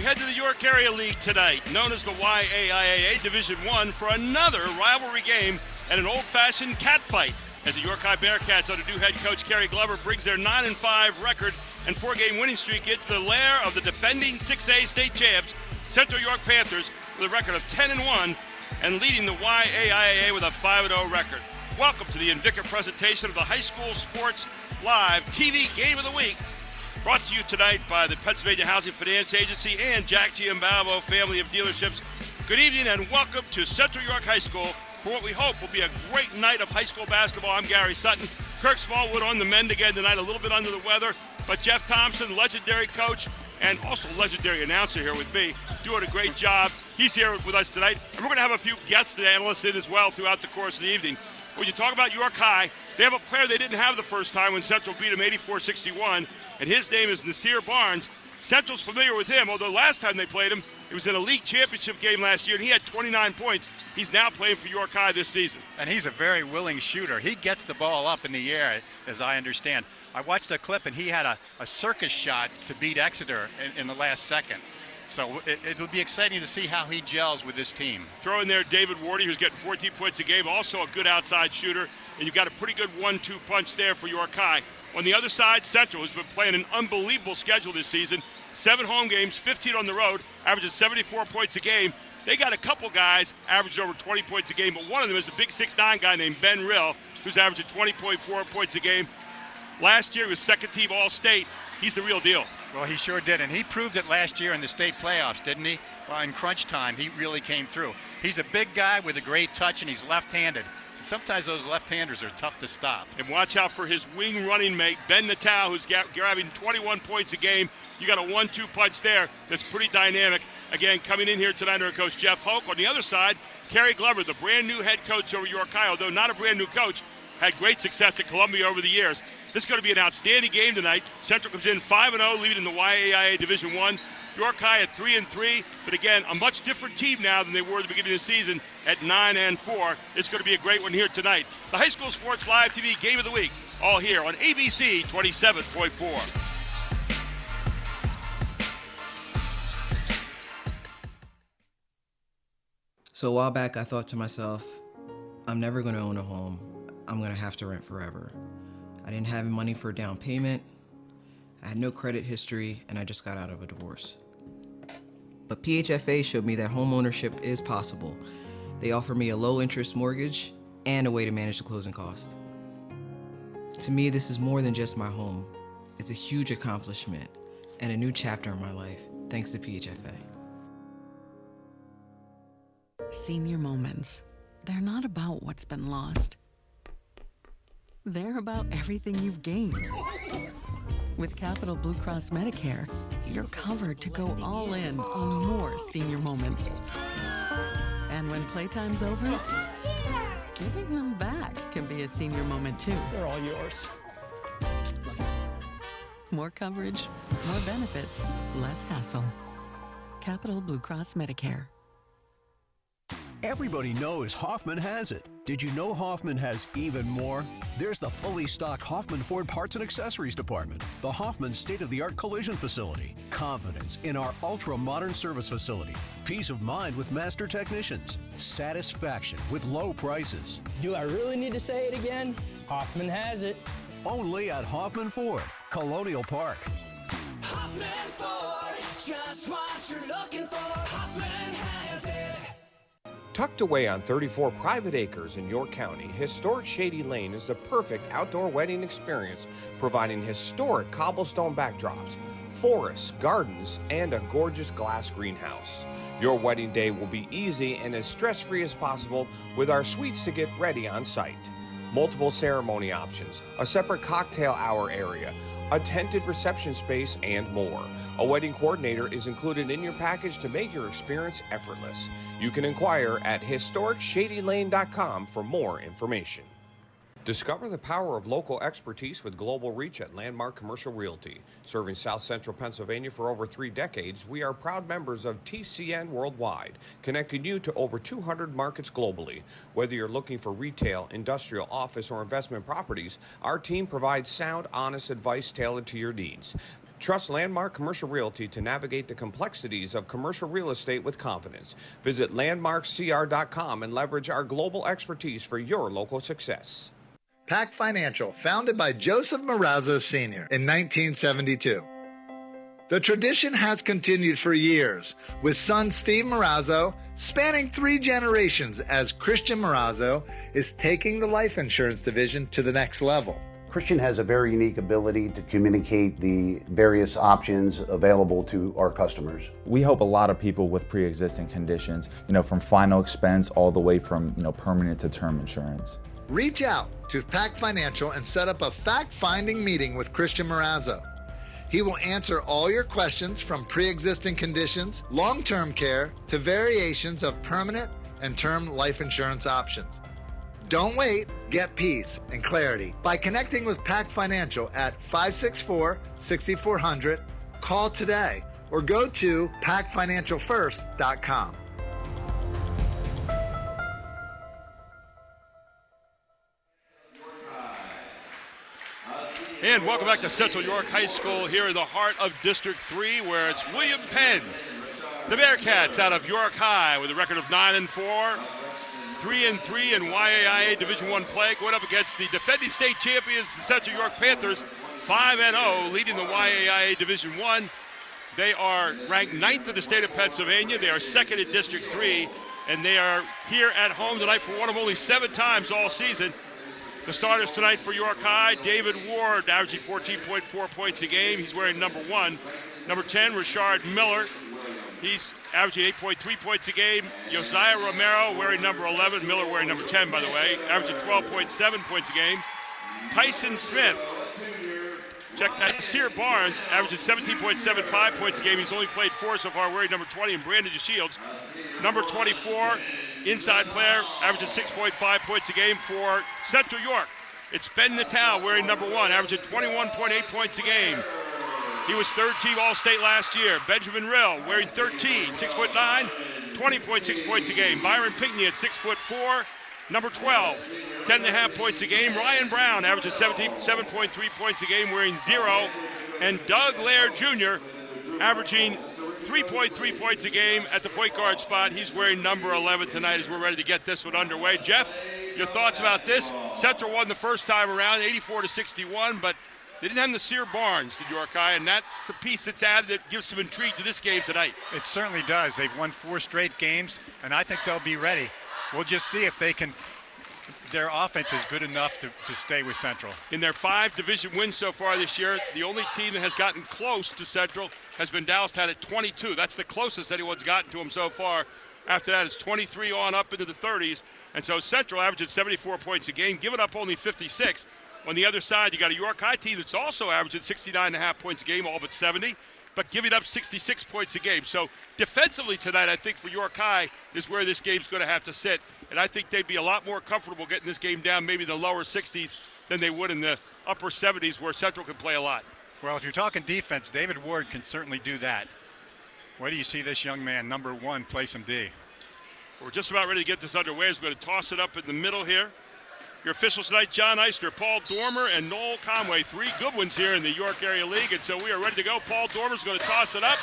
head to the York Area League tonight, known as the YAIAA Division I, for another rivalry game and an old-fashioned catfight, as the York High Bearcats under new head coach Kerry Glover brings their 9-5 record and 4-game winning streak into the lair of the defending 6A state champs, Central York Panthers, with a record of 10-1 and leading the YAIAA with a 5-0 record. Welcome to the Invicta presentation of the High School Sports Live TV Game of the Week, brought to you tonight by the Pennsylvania Housing Finance Agency and Jack Giambalvo family of dealerships. Good evening and welcome to Central York High School for what we hope will be a great night of high school basketball. I'm Gary Sutton. Kirk Smallwood on the mend again tonight, a little bit under the weather, but Jeff Thompson, legendary coach and also legendary announcer here with me, doing a great job. He's here with us tonight, and we're going to have a few guest analysts in as well throughout the course of the evening. When you talk about York High, they have a player they didn't have the first time when Central beat them 84-61, and his name is Nasir Barnes. Central's familiar with him, although last time they played him, it was in a league championship game last year, and he had 29 points. He's now playing for York High this season. And he's a very willing shooter. He gets the ball up in the air, as I understand. I watched the clip, and he had a circus shot to beat Exeter in the last second. So it'll be exciting to see how he gels with this team. Throw in there David Wardy, who's getting 14 points a game, also a good outside shooter, and you've got a pretty good 1-2 punch there for York High. On the other side, Central has been playing an unbelievable schedule this season. 7 home games, 15 on the road, averaging 74 points a game. They got a couple guys averaging over 20 points a game, but one of them is a big 6'9" guy named Ben Rill, who's averaging 20.4 points a game. Last year he was second-team All-State. He's the real deal. Well, he sure did, and he proved it last year in the state playoffs, didn't he? Well, in crunch time, he really came through. He's a big guy with a great touch, and he's left-handed. And sometimes those left-handers are tough to stop. And watch out for his wing running mate, Ben Natal, who's grabbing 21 points a game. You got a 1-2 punch there that's pretty dynamic. Again, coming in here tonight under Coach Jeff Hoke. On the other side, Kerry Glover, the brand-new head coach over York High, although not a brand-new coach, had great success at Columbia over the years. This is going to be an outstanding game tonight. Central comes in 5-0, leading in the YAIA Division I. York High at 3-3, but again, a much different team now than they were at the beginning of the season at 9-4. It's going to be a great one here tonight. The High School Sports Live TV Game of the Week, all here on ABC 27.4. So a while back, I thought to myself, I'm never going to own a home. I'm going to have to rent forever. I didn't have money for a down payment. I had no credit history, and I just got out of a divorce. But PHFA showed me that home ownership is possible. They offer me a low-interest mortgage and a way to manage the closing cost. To me, this is more than just my home. It's a huge accomplishment and a new chapter in my life, thanks to PHFA. Senior moments. They're not about what's been lost. They're about everything you've gained. With Capital Blue Cross Medicare, you're covered to go all in on more senior moments. And when playtime's over, giving them back can be a senior moment too. They're all yours. More coverage, more benefits, less hassle. Capital Blue Cross Medicare. Everybody knows Hoffman has it. Did you know Hoffman has even more? There's the fully stocked Hoffman Ford Parts and Accessories Department, the Hoffman state-of-the-art collision facility, confidence in our ultra-modern service facility, peace of mind with master technicians, satisfaction with low prices. Do I really need to say it again? Hoffman has it. Only at Hoffman Ford, Colonial Park. Hoffman Ford, just what you're looking for. Hoffman has it. Tucked away on 34 private acres in York County, historic Shady Lane is the perfect outdoor wedding experience, providing historic cobblestone backdrops, forests, gardens, and a gorgeous glass greenhouse. Your wedding day will be easy and as stress-free as possible with our suites to get ready on site. Multiple ceremony options, a separate cocktail hour area, a tented reception space, and more. A wedding coordinator is included in your package to make your experience effortless. You can inquire at historicshadylane.com for more information. Discover the power of local expertise with global reach at Landmark Commercial Realty. Serving South Central Pennsylvania for over 3 decades, we are proud members of TCN Worldwide, connecting you to over 200 markets globally. Whether you're looking for retail, industrial, office, or investment properties, our team provides sound, honest advice tailored to your needs. Trust Landmark Commercial Realty to navigate the complexities of commercial real estate with confidence. Visit landmarkcr.com and leverage our global expertise for your local success. Pac Financial, founded by Joseph Marazzo Sr. in 1972. The tradition has continued for years, with son Steve Marazzo spanning 3 generations as Christian Marazzo is taking the life insurance division to the next level. Christian has a very unique ability to communicate the various options available to our customers. We help a lot of people with pre-existing conditions, from final expense all the way from, permanent to term insurance. Reach out to Pac Financial and set up a fact-finding meeting with Christian Marazzo. He will answer all your questions from pre-existing conditions, long-term care, to variations of permanent and term life insurance options. Don't wait. Get peace and clarity by connecting with Pac Financial at 564-6400. Call today or go to pacfinancialfirst.com. And welcome back to Central York High School here in the heart of District 3, where it's William Penn. The Bearcats out of York High with a record of 9-4. 3-3 in YAIA Division I play, going up against the defending state champions, the Central York Panthers, 5-0, leading the YAIA Division I. They are ranked 9th in the state of Pennsylvania. They are 2nd in District 3, and they are here at home tonight for one of only 7 times all season. The starters tonight for York High, David Ward, averaging 14.4 points a game. He's wearing number 1. Number 10, Richard Miller. He's averaging 8.3 points a game. Josiah Romero wearing number 11. Miller wearing number 10, by the way. Averaging 12.7 points a game. Tyson Smith. Check that. Sear Barnes averaging 17.75 points a game. He's only played 4 so far, wearing number 20. And Brandon DeShields, number 24, inside player, averaging 6.5 points a game for Central York. It's Ben Natal wearing number 1, averaging 21.8 points a game. He was 3rd team All-State last year. Benjamin Rill wearing 13, 6'9", 20.6 points a game. Byron Pigney at 6'4", number 12, 10.5 points a game. Ryan Brown averages 7.3 points a game, wearing 0. And Doug Laird Jr. averaging 3.3 points a game at the point guard spot. He's wearing number 11 tonight as we're ready to get this one underway. Jeff, your thoughts about this? Central won the first time around, 84-61, but they didn't have the Sear Barnes, did York High, and that's a piece that's added that gives some intrigue to this game tonight. It certainly does. They've won 4 straight games, and I think they'll be ready. We'll just see if they can. Their offense is good enough to stay with Central. In their 5 division wins so far this year, the only team that has gotten close to Central has been Doylestown at 22. That's the closest anyone's gotten to them so far. After that, it's 23 on up into the 30s. And so Central averages 74 points a game, giving up only 56. On the other side, you got a York High team that's also averaging 69.5 points a game, all but 70, but giving up 66 points a game. So defensively tonight, I think for York High is where this game's going to have to sit. And I think they'd be a lot more comfortable getting this game down maybe the lower 60s than they would in the upper 70s where Central can play a lot. Well, if you're talking defense, David Ward can certainly do that. Where do you see this young man, number 1, play some D? We're just about ready to get this underway. We're going to toss it up in the middle here. Your officials tonight, John Eisner, Paul Dormer, and Noel Conway. 3 good ones here in the York Area League, and so we are ready to go. Paul Dormer's going to toss it up.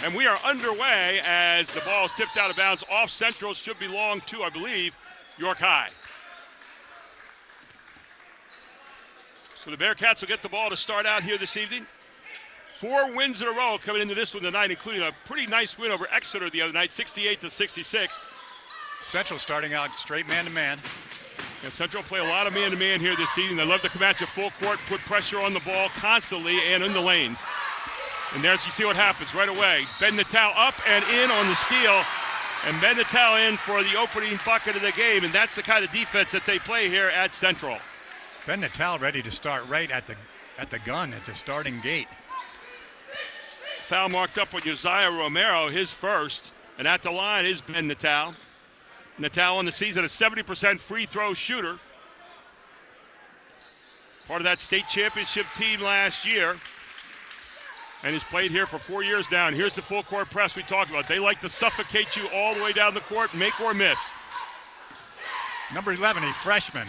And we are underway as the ball is tipped out of bounds off Central. Should belong to, I believe, York High. So the Bearcats will get the ball to start out here this evening. 4 wins in a row coming into this one tonight, including a pretty nice win over Exeter the other night, 68-66. Central starting out straight man-to-man. Yeah, Central play a lot of man-to-man here this season. They love to come at you full court, put pressure on the ball constantly and in the lanes. And there's, you see what happens right away. Ben Natal up and in on the steal. And Ben Natal in for the opening bucket of the game. And that's the kind of defense that they play here at Central. Ben Natal ready to start right at the gun, at the starting gate. Foul marked up on Josiah Romero, his first. And at the line is Ben Natal. Natal on the season, a 70% free throw shooter. Part of that state championship team last year. And has played here for 4 years now. And here's the full court press we talked about. They like to suffocate you all the way down the court, make or miss. Number 11, a freshman.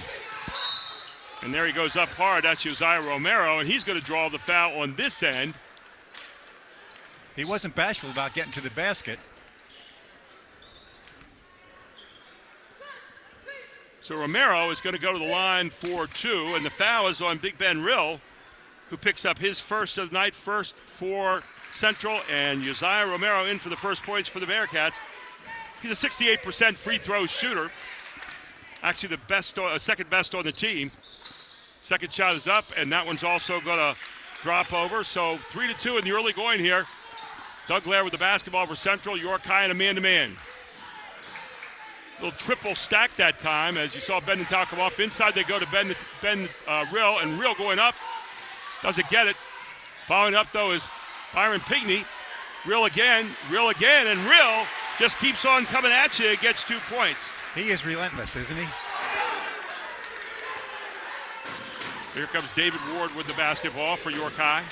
And there he goes up hard. That's Josiah Romero, and he's going to draw the foul on this end. He wasn't bashful about getting to the basket. So Romero is going to go to the line for 2, and the foul is on Big Ben Rill, who picks up his first of the night, first for Central, and Josiah Romero in for the first points for the Bearcats. He's a 68% free throw shooter. Actually the best, second best on the team. Second shot is up, and that one's also going to drop over. So 3-2 in the early going here. Doug Lair with the basketball for Central. York High in a man-to-man. Little triple stack that time as you saw Ben Natal come off. Inside they go to Ben Rill, and Rill going up. Doesn't get it. Following up, though, is Byron Pigney. Rill again, and Rill just keeps on coming at you. Gets 2 points. He is relentless, isn't he? Here comes David Ward with the basketball for York High.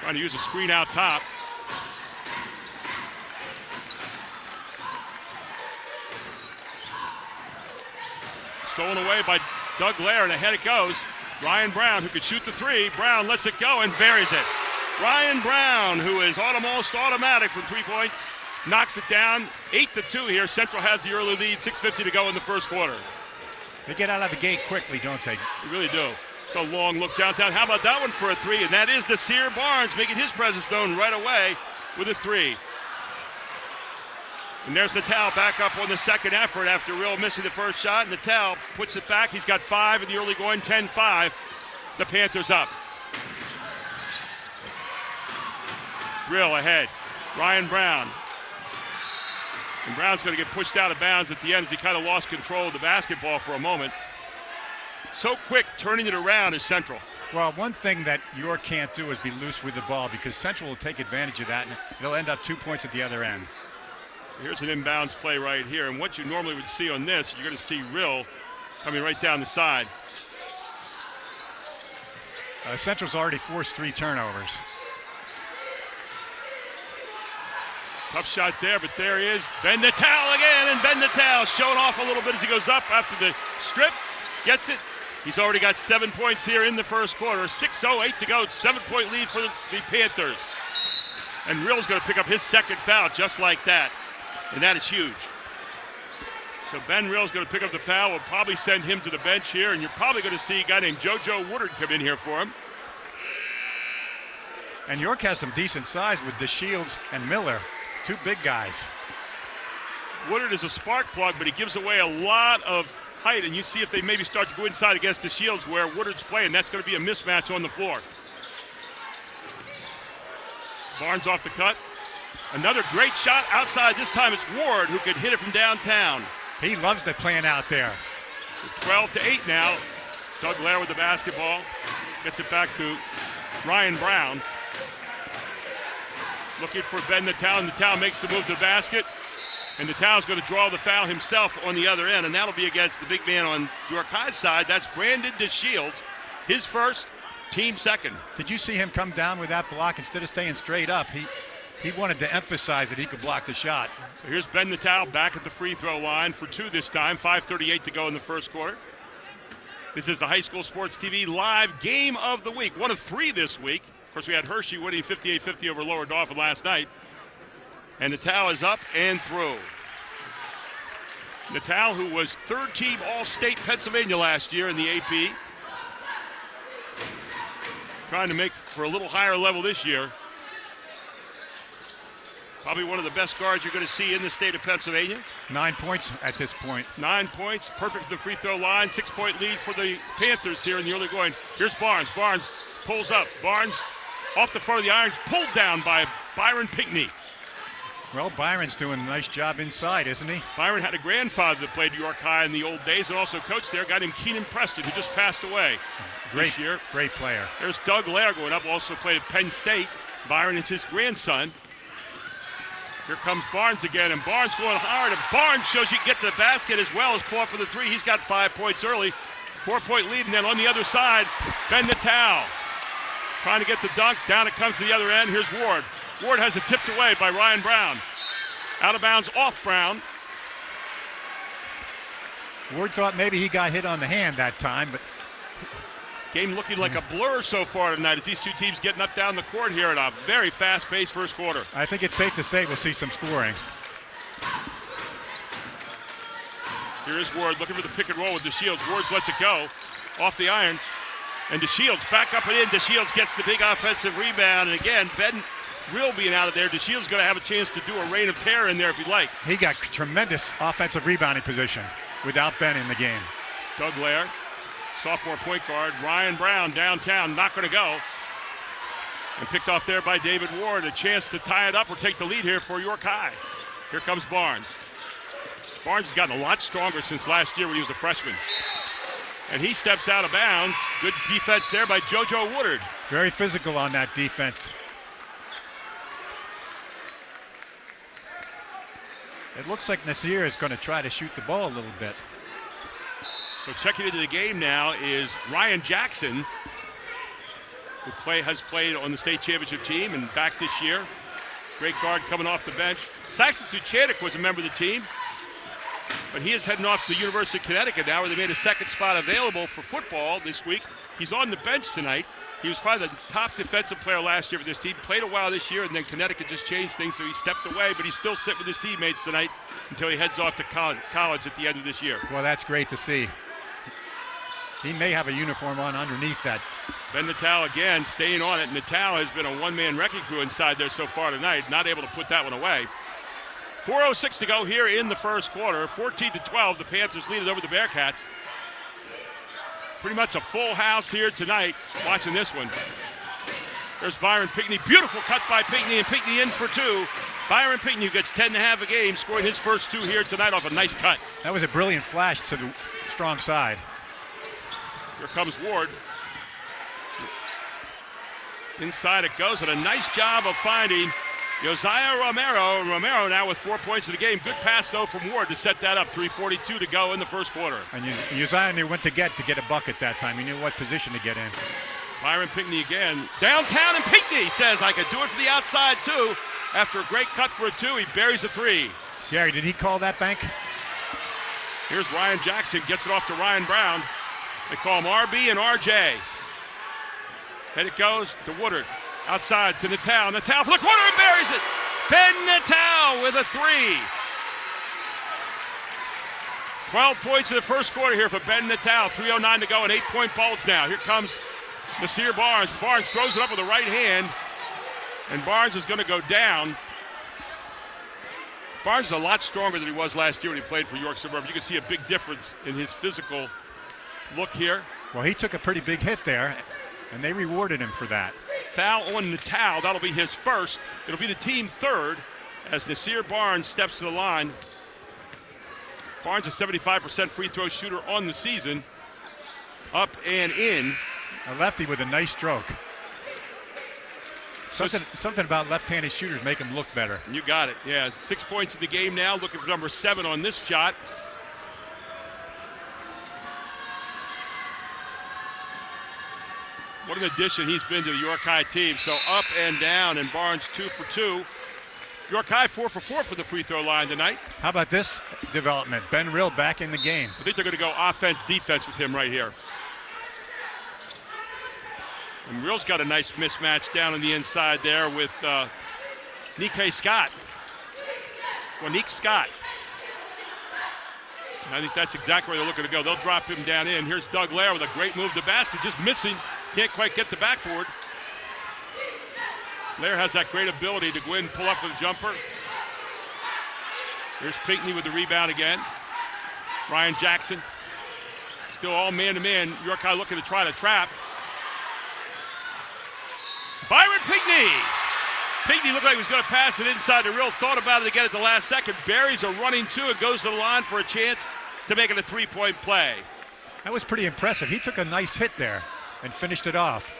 Trying to use a screen out top. Stolen away by Doug Lair, and ahead it goes. Ryan Brown, who could shoot the 3. Brown lets it go and buries it. Ryan Brown, who is almost automatic from 3 points, knocks it down. 8-2 here. Central has the early lead. 6:50 to go in the first quarter. They get out of the gate quickly, don't they? They really do. So long look downtown. How about that one for a 3? And that is Nasir Barnes making his presence known right away with a 3. And there's Natal back up on the second effort after Rill missing the first shot. Natal puts it back. He's got 5 in the early going, 10-5. The Panthers up. Rill ahead. Ryan Brown. And Brown's going to get pushed out of bounds at the end as he kind of lost control of the basketball for a moment. So quick turning it around is Central. Well, one thing that York can't do is be loose with the ball because Central will take advantage of that and they'll end up 2 points at the other end. Here's an inbounds play right here, and what you normally would see on this, you're going to see Rill coming right down the side. Central's already forced 3 turnovers. Tough shot there, but there he is. Ben Natal again, and Ben Natal showing off a little bit as he goes up after the strip. Gets it. He's already got 7 points here in the first quarter. 6:08 to go. 7-point lead for the Panthers. And Rill's going to pick up his second foul just like that. And that is huge. So Ben Rill's going to pick up the foul. We'll probably send him to the bench here, and you're probably going to see a guy named JoJo Woodard come in here for him. And York has some decent size with DeShields and Miller, 2 big guys. Woodard is a spark plug, but he gives away a lot of height, and you see if they maybe start to go inside against DeShields where Woodard's playing, that's going to be a mismatch on the floor. Barnes off the cut. Another great shot outside. This time it's Ward who could hit it from downtown. He loves the playing out there. 12-8 now. Doug Lair with the basketball. Gets it back to Ryan Brown. Looking for Ben Natal. Natal makes the move to the basket. And Natal's going to draw the foul himself on the other end. And that'll be against the big man on York High's side. That's Brandon DeShields. His first, team second. Did you see him come down with that block instead of staying straight up? He wanted to emphasize that he could block the shot. So here's Ben Natal back at the free throw line for 2 this time. 5:38 to go in the first quarter. This is the High School Sports TV live game of the week. 1 of 3 this week. Of course, we had Hershey winning 58-50 over Lower Dauphin last night. And Natal is up and through. Natal, who was 3rd team All-State Pennsylvania last year in the AP. Trying to make for a little higher level this year. Probably one of the best guards you're going to see in the state of Pennsylvania. 9 points at this point. 9 points, perfect at the free throw line. 6-point lead for the Panthers here in the early going. Here's Barnes. Barnes pulls up. Barnes off the front of the iron, pulled down by Byron Pigney. Well, Byron's doing a nice job inside, isn't he? Byron had a grandfather that played York High in the old days and also coached there, a guy named Keenan Preston, who just passed away this year. Great player. There's Doug Lair going up, also played at Penn State. Byron is his grandson. Here comes Barnes again, and Barnes going hard, and Barnes shows you can get to the basket as well as pull up for the 3. He's got 5 points early. 4-point lead, and then on the other side, Ben Natal trying to get the dunk. Down it comes to the other end. Here's Ward. Ward has it tipped away by Ryan Brown. Out of bounds off Brown. Ward thought maybe he got hit on the hand that time, but game looking like a blur so far tonight as these two teams getting up down the court here in a very fast-paced first quarter. I think it's safe to say we'll see some scoring. Here is Ward looking for the pick and roll with DeShields. Ward lets it go off the iron. And DeShields back up and in. DeShields gets the big offensive rebound. And again, Ben Rill being out of there. DeShields going to have a chance to do a reign of terror in there if he'd like. He got tremendous offensive rebounding position without Ben in the game. Doug Lair, sophomore point guard. Ryan Brown downtown, not going to go. And picked off there by David Ward. A chance to tie it up or take the lead here for York High. Here comes Barnes. Barnes has gotten a lot stronger since last year when he was a freshman. And he steps out of bounds. Good defense there by JoJo Woodard. Very physical on that defense. It looks like Nasir is going to try to shoot the ball a little bit. So checking into the game now is Ryan Jackson, who has played on the state championship team and back this year. Great guard coming off the bench. Saxon Suchanek was a member of the team, but he is heading off to the University of Connecticut now, where they made a second spot available for football this week. He's on the bench tonight. He was probably the top defensive player last year for this team. Played a while this year, and then Connecticut just changed things, so he stepped away, but he's still sitting with his teammates tonight until he heads off to college at the end of this year. Well, that's great to see. He may have a uniform on underneath that. Ben Natal again staying on it. Natal has been a one-man wrecking crew inside there so far tonight, not able to put that one away. 4:06 to go here in the first quarter. 14-12, the Panthers lead it over the Bearcats. Pretty much a full house here tonight watching this one. There's Byron Pinckney. Beautiful cut by Pinckney, and Pinckney in for two. Byron Pinckney gets 10.5 a game, scoring his first two here tonight off a nice cut. That was a brilliant flash to the strong side. Here comes Ward. Inside it goes, and a nice job of finding Josiah Romero. Romero now with 4 points in the game. Good pass, though, from Ward to set that up. 3:42 to go in the first quarter. And Josiah knew when to get a bucket that time. He knew what position to get in. Byron Pinckney again. Downtown, and Pinckney says, I could do it for the outside, too. After a great cut for a two, he buries a three. Gary, did he call that bank? Here's Ryan Jackson. Gets it off to Ryan Brown. They call him RB and RJ. And it goes to Woodard. Outside to Natal. Natal for the corner and buries it. Ben Natal with a three. 12 points in the first quarter here for Ben Natal. 3:09 to go, an 8-point bulge now. Here comes Nasir Barnes. Barnes throws it up with the right hand, and Barnes is going to go down. Barnes is a lot stronger than he was last year when he played for York Suburban. You can see a big difference in his physical look here. Well, he took a pretty big hit there, and they rewarded him for that. Foul on Natal. That'll be his first. It'll be the team third as Nasir Barnes steps to the line. Barnes, a 75% free throw shooter on the season. Up and in. A lefty with a nice stroke. Something about left-handed shooters make him look better. You got it. Yeah, 6 points in the game now. Looking for number 7 on this shot. What an addition he's been to the York High team. So up and down, and Barnes 2 for 2. York High 4 for 4 for the free throw line tonight. How about this development? Ben Rill back in the game. I think they're going to go offense, defense with him right here. And Rill's got a nice mismatch down on the inside there with Nick Scott. Well, Nick Scott. And I think that's exactly where they're looking to go. They'll drop him down in. Here's Doug Lair with a great move to the basket, just missing. Can't quite get the backboard. Lair has that great ability to go in and pull up with a jumper. Here's Pinckney with the rebound again. Ryan Jackson. Still all man-to-man. York High looking to try to trap. Byron Pinckney. Pinckney looked like he was going to pass it inside. The Real thought about it again at the last second. Buries a running two and goes to the line for a chance to make it a three-point play. That was pretty impressive. He took a nice hit there and finished it off.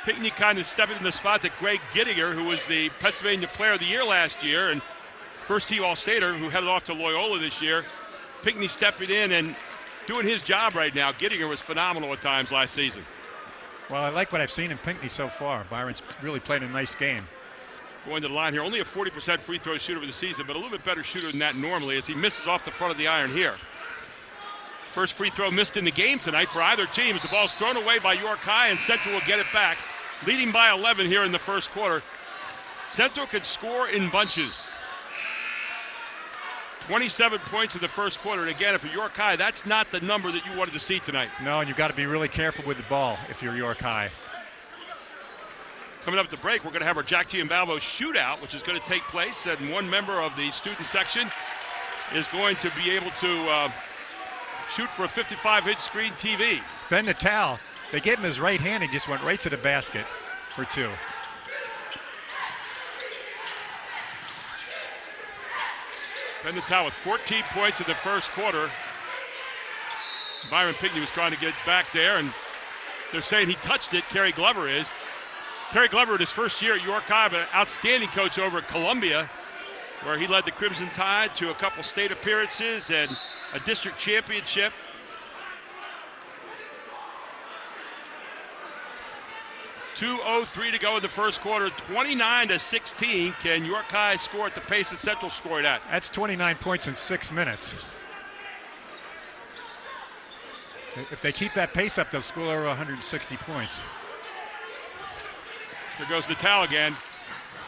Pinckney kind of stepping in the spot that Greg Gittinger, who was the Pennsylvania Player of the Year last year and first-team All-Stater, who headed off to Loyola this year. Pinckney stepping in and doing his job right now. Gittinger was phenomenal at times last season. Well, I like what I've seen in Pinckney so far. Byron's really played a nice game. Going to the line here, only a 40% free throw shooter for the season, but a little bit better shooter than that normally as he misses off the front of the iron here. First free throw missed in the game tonight for either team as the ball's thrown away by York High, and Central will get it back, leading by 11 here in the first quarter. Central could score in bunches. 27 points in the first quarter, and again, if you're York High, that's not the number that you wanted to see tonight. No, and you've got to be really careful with the ball if you're York High. Coming up at the break, we're going to have our Jack Giambalvo shootout, which is going to take place, and one member of the student section is going to be able to shoot for a 55-inch screen TV. Ben Natal, they gave him his right hand, he just went right to the basket for 2. Ben Natal with 14 points in the first quarter. Byron Pinkney was trying to get back there, and they're saying he touched it. Kerry Glover is. Kerry Glover in his first year at York High, but an outstanding coach over at Columbia, where he led the Crimson Tide to a couple state appearances and a district championship. .203 to go in the first quarter, 29-16. Can York High score at the pace that Central scored at? That's 29 points in 6 minutes. If they keep that pace up, they'll score over 160 points. Here goes Natal again.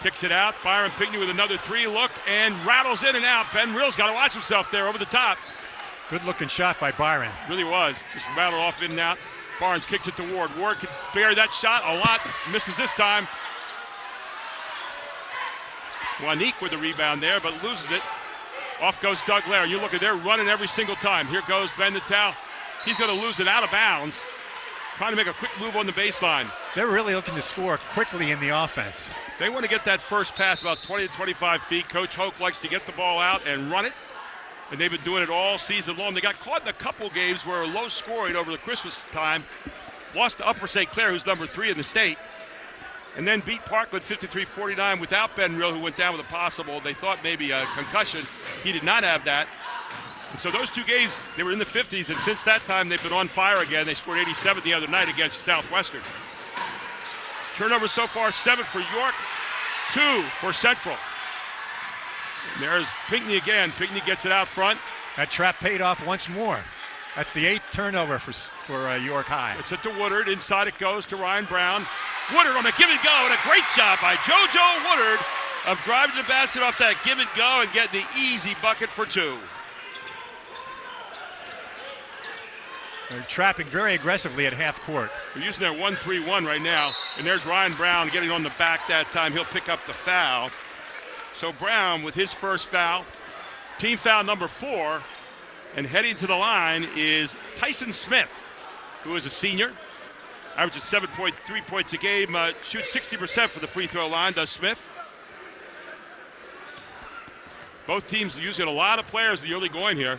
Kicks it out. Byron Pinkney with another 3 look and rattles in and out. Ben Rill's got to watch himself there over the top. Good looking shot by Byron. Really was. Just rattled off in and out. Barnes kicks it to Ward. Ward can bury that shot a lot. Misses this time. Wanique with the rebound there, but loses it. Off goes Doug Lair. You look at, they're running every single time. Here goes Ben Natal. He's going to lose it out of bounds. Trying to make a quick move on the baseline. They're really looking to score quickly in the offense. They want to get that first pass about 20 to 25 feet. Coach Hoke likes to get the ball out and run it. And they've been doing it all season long. They got caught in a couple games where low scoring over the Christmas time. Lost to Upper St. Clair, who's number 3 in the state. And then beat Parkland 53-49 without Ben Rill, who went down with a possible. They thought maybe a concussion. He did not have that. And so those 2 games, they were in the 50s. And since that time, they've been on fire again. They scored 87 the other night against Southwestern. Turnovers so far, 7 for York, 2 for Central. And there's Pinkney again. Pinkney gets it out front. That trap paid off once more. That's the 8th turnover for York High. It's it to Woodard. Inside it goes to Ryan Brown. Woodard on a give and go, and a great job by JoJo Woodard of driving the basket off that give and go and getting the easy bucket for 2. They're trapping very aggressively at half court. They're using their 1-3-1 right now, and there's Ryan Brown getting on the back that time. He'll pick up the foul. So Brown with his first foul, team foul number 4, and heading to the line is Tyson Smith, who is a senior, averages 7.3 points a game, shoots 60% for the free throw line, does Smith. Both teams are using a lot of players in the early going here.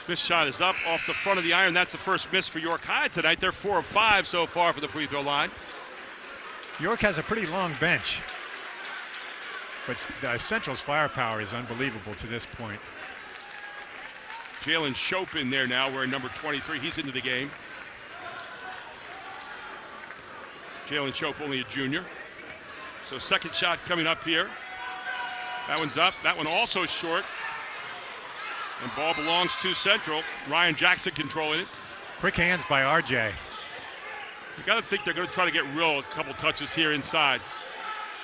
Smith's shot is up off the front of the iron. That's the first miss for York High tonight. They're 4 of 5 so far for the free throw line. York has a pretty long bench, but Central's firepower is unbelievable to this point. Jalen Shope in there now, wearing number 23. He's into the game. Jalen Shope, only a junior. So second shot coming up here. That one's up. That one also short. And ball belongs to Central. Ryan Jackson controlling it. Quick hands by RJ. You got to think they're going to try to get Rill a couple touches here inside.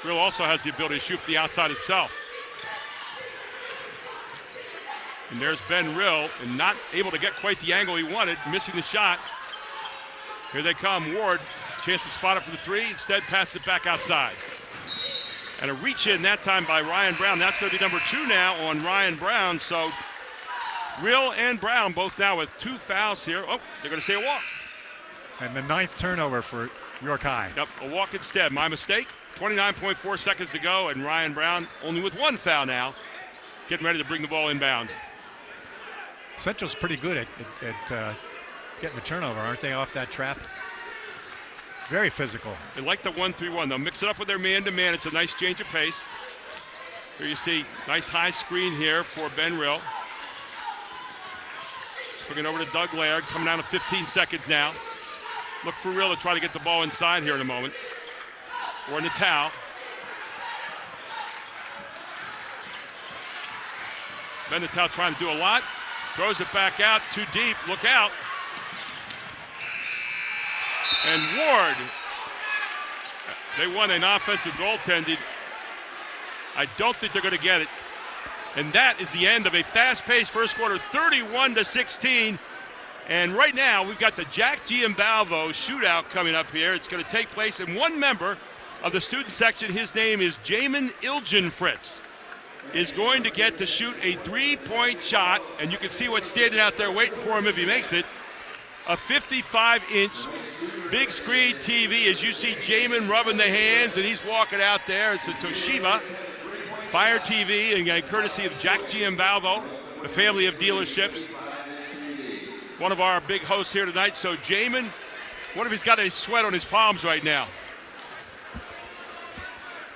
Rill also has the ability to shoot from the outside himself. And there's Ben Rill, and not able to get quite the angle he wanted, missing the shot. Here they come, Ward, chance to spot it for the 3, instead passes it back outside. And a reach in that time by Ryan Brown. That's going to be number 2 now on Ryan Brown. So Rill and Brown both now with 2 fouls here. Oh, they're going to say a walk. And the 9th turnover for York High. Yep, a walk instead. My mistake. 29.4 seconds to go, and Ryan Brown only with 1 foul now, getting ready to bring the ball inbounds. Central's pretty good at getting the turnover, aren't they, off that trap? Very physical. They like the 1-3-1. They'll mix it up with their man-to-man. It's a nice change of pace. Here you see nice high screen here for Ben Rill. Swinging over to Doug Laird, coming down to 15 seconds now. Look for Rill to try to get the ball inside here in a moment. Or Natal. Benetau trying to do a lot. Throws it back out, too deep. Look out. And Ward, they won an offensive goaltending. I don't think they're going to get it. And that is the end of a fast-paced first quarter, 31-16. And right now, we've got the Jack Giambalvo shootout coming up here. It's going to take place, and one member of the student section, his name is Jamin Ilgenfritz, is going to get to shoot a three-point shot, and you can see what's standing out there waiting for him if he makes it. A 55-inch big screen TV, as you see Jamin rubbing the hands, and he's walking out there. It's a Toshiba Fire TV, and courtesy of Jack Giambalvo, the family of dealerships. One of our big hosts here tonight. So Jamin, what if he's got a sweat on his palms right now?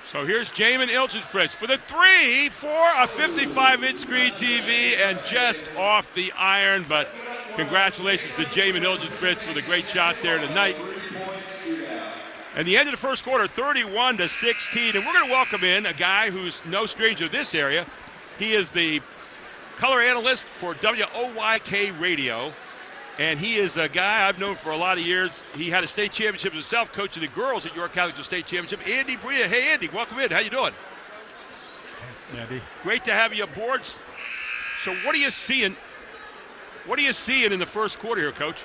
So here's Jamin Ilgenfritz for the three for a 55-inch screen TV, and just off the iron. But congratulations to Jamin Ilgenfritz with a great shot there tonight. And the end of the first quarter, 31-16. And we're going to welcome in a guy who's no stranger to this area. He is the color analyst for WOYK Radio. And he is a guy I've known for a lot of years. He had a state championship himself, coaching the girls at York Catholic State Championship. Andy Bria. Hey, Andy, welcome in. How you doing? Hey, Andy. Great to have you aboard. So what are you seeing? What are you seeing in the first quarter here, Coach?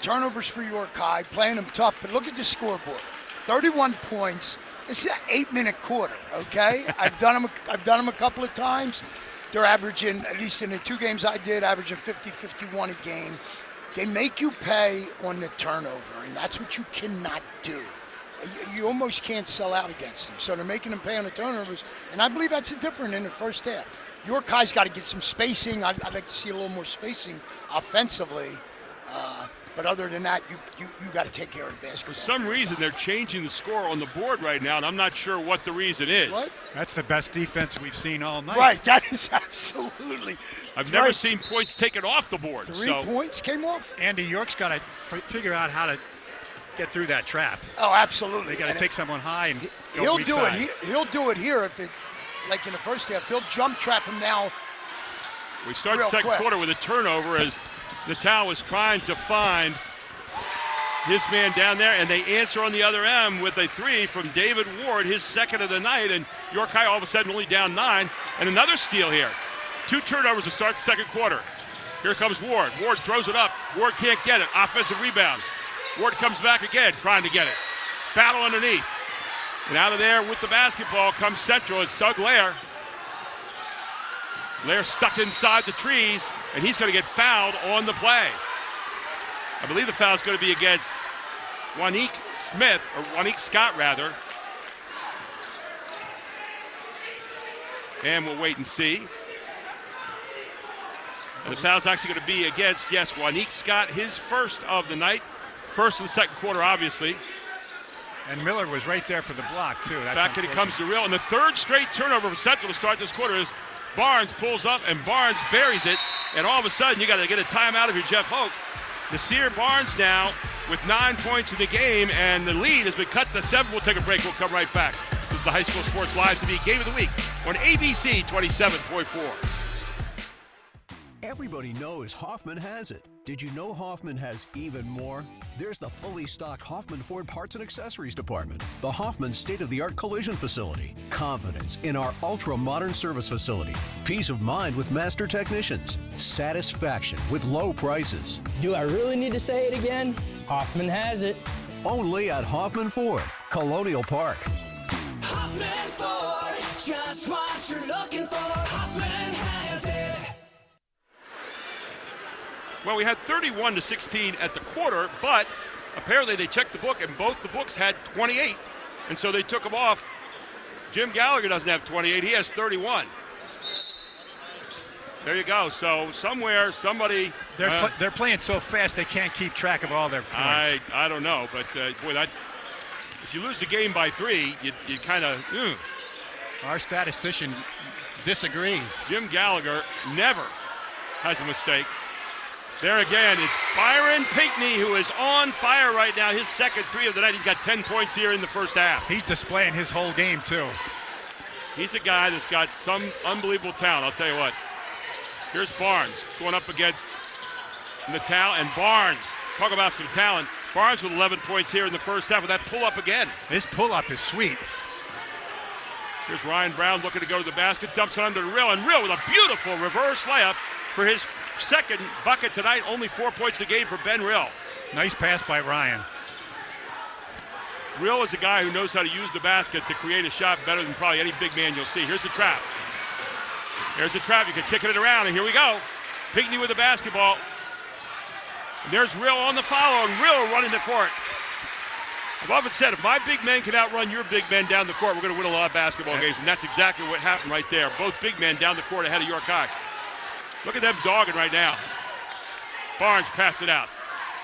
Turnovers for York High, playing them tough, but look at the scoreboard. 31 points. This is an 8-minute quarter, okay? I've done them a couple of times. They're averaging, at least in the two games I did, averaging 50, 51 a game. They make you pay on the turnover, and that's what you cannot do. You almost can't sell out against them. So they're making them pay on the turnovers, and I believe that's different in the first half. York High's got to get some spacing. I'd like to see a little more spacing offensively. But other than that, you got to take care of the basketball. For some reason, they're changing the score on the board right now, and I'm not sure what the reason is. What? That's the best defense we've seen all night. Right, that is absolutely. I've never seen points taken off the board. Three points came off? Andy, York's got to figure out how to get through that trap. Oh, absolutely. They got to take someone high and he'll do it. He'll do it here if it, like in the first half. He'll jump trap him now. We start the second quarter with a turnover as Natal was trying to find his man down there, and they answer on the other end with a three from David Ward, his second of the night, and York High all of a sudden only down 9. And another steal here. 2 turnovers to start the second quarter. Here comes Ward. Ward throws it up. Ward can't get it. Offensive rebound. Ward comes back again, trying to get it. Battle underneath. And out of there with the basketball comes Central. It's Doug Lair. Lair stuck inside the trees, and he's going to get fouled on the play. I believe the foul is going to be against Wanique Smith, or Wanique Scott, rather. And we'll wait and see. And the foul is actually going to be against, yes, Wanique Scott, his first of the night. First of the second quarter, obviously. And Miller was right there for the block, too. That's back, and it comes to real. And the third straight turnover for Central to start this quarter is Barnes pulls up, and Barnes buries it. And all of a sudden, you got to get a timeout of your Jeff Hoke. Nasir Barnes now with 9 points in the game, and the lead has been cut to 7. We'll take a break. We'll come right back. This is the High School Sports Live TV Game of the Week on ABC 27.4. Everybody knows Hoffman has it. Did you know Hoffman has even more? There's the fully stocked Hoffman Ford Parts and Accessories Department, the Hoffman state-of-the-art collision facility, confidence in our ultra-modern service facility, peace of mind with master technicians, satisfaction with low prices. Do I really need to say it again? Hoffman has it. Only at Hoffman Ford, Colonial Park. Hoffman Ford, just what you're looking for. Hoffman has it. Well, we had 31-16 at the quarter, but apparently they checked the book, and both the books had 28, and so they took them off. Jim Gallagher doesn't have 28. He has 31. There you go. So somewhere, somebody... They're playing so fast they can't keep track of all their points. I don't know, but boy, if you lose the game by 3, you kind of... Our statistician disagrees. Jim Gallagher never has a mistake. There again, it's Byron Pinckney, who is on fire right now. His second 3 of the night. He's got 10 points here in the first half. He's displaying his whole game, too. He's a guy that's got some unbelievable talent, I'll tell you what. Here's Barnes going up against Natal, and Barnes. Talk about some talent. Barnes with 11 points here in the first half with that pull-up again. His pull-up is sweet. Here's Ryan Brown looking to go to the basket, dumps it under to Rill, and Rill with a beautiful reverse layup for his second bucket tonight. Only 4 points a game for Ben Rill. Nice pass by Ryan. Rill is a guy who knows how to use the basket to create a shot better than probably any big man you'll see. Here's the trap. There's the trap. You can kick it around, and here we go. Pinckney with the basketball. And there's Rill on the follow, and Rill running the court. I've often said, if my big men can outrun your big men down the court, we're going to win a lot of basketball games, and that's exactly what happened right there. Both big men down the court ahead of York High. Look at them dogging right now. Barnes pass it out.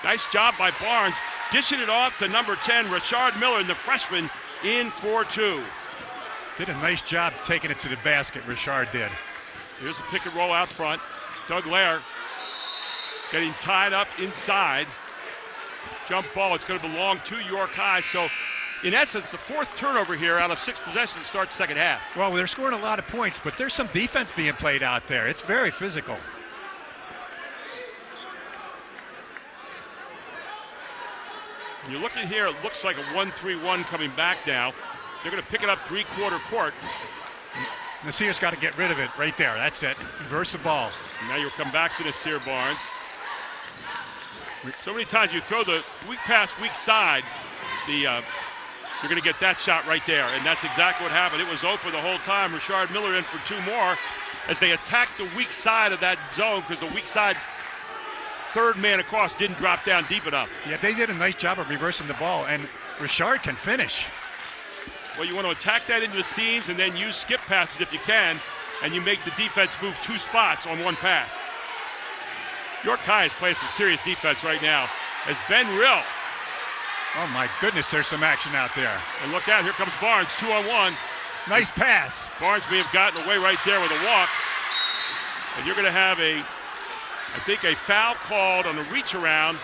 Nice job by Barnes, dishing it off to number 10, Richard Miller, and the freshman in for two. Did a nice job taking it to the basket, Richard did. Here's a pick and roll out front. Doug Lair getting tied up inside. Jump ball, it's going to belong to York High. So, in essence, the fourth turnover here out of 6 possessions to start the second half. Well, they're scoring a lot of points, but there's some defense being played out there. It's very physical. And you're looking here, it looks like a 1-3-1 coming back now. They're going to pick it up three-quarter court. Nasir's got to get rid of it right there. That's it. Reverse the ball. And now you'll come back to Nasir Barnes. So many times you throw the weak pass, weak side, you're going to get that shot right there, and that's exactly what happened. It was open the whole time. Richard Miller in for two more as they attacked the weak side of that zone because the weak side third man across didn't drop down deep enough. Yeah, they did a nice job of reversing the ball, and Richard can finish. Well, you want to attack that into the seams and then use skip passes if you can, and you make the defense move 2 spots on one pass. York High is playing some serious defense right now as Ben Rill. Oh my goodness, there's some action out there. And look out, here comes Barnes, 2-on-1. Nice pass. Barnes may have gotten away right there with a walk. And you're going to have I think a foul called on a reach around.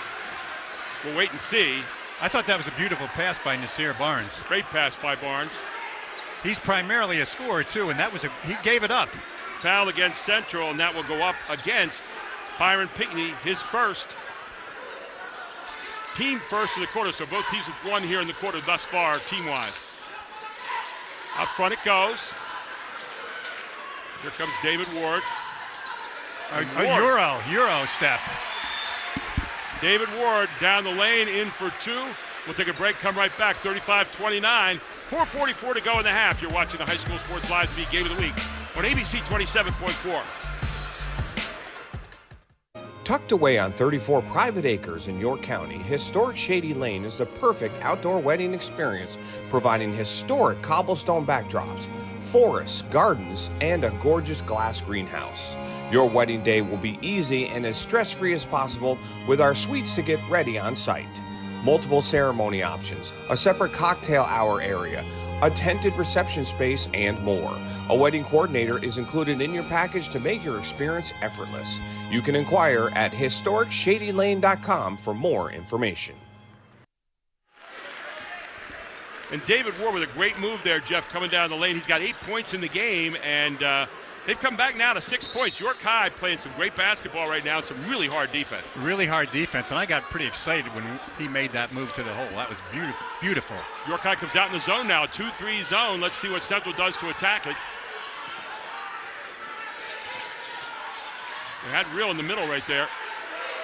We'll wait and see. I thought that was a beautiful pass by Nasir Barnes. Great pass by Barnes. He's primarily a scorer too, and he gave it up. Foul against Central, and that will go up against Byron Pinckney, his first. Team first in the quarter, so both teams have won here in the quarter thus far, team-wise. Up front it goes. Here comes David Ward. A Euro step. David Ward down the lane, in for two. We'll take a break, come right back, 35-29. 4:44 to go in the half. You're watching the High School Sports Live TV Game of the Week on ABC 27.4. Tucked away on 34 private acres in York County, historic Shady Lane is the perfect outdoor wedding experience, providing historic cobblestone backdrops, forests, gardens, and a gorgeous glass greenhouse. Your wedding day will be easy and as stress-free as possible with our suites to get ready on site. Multiple ceremony options, a separate cocktail hour area, a tented reception space, and more. A wedding coordinator is included in your package to make your experience effortless. You can inquire at historicshadylane.com for more information. And David Ward with a great move there, Jeff, coming down the lane. He's got 8 points in the game, and they've come back now to 6 points. York High playing some great basketball right now and some really hard defense. Really hard defense, and I got pretty excited when he made that move to the hole. That was beautiful. York High comes out in the zone now, 2-3 zone. Let's see what Central does to attack it. They had Real in the middle right there.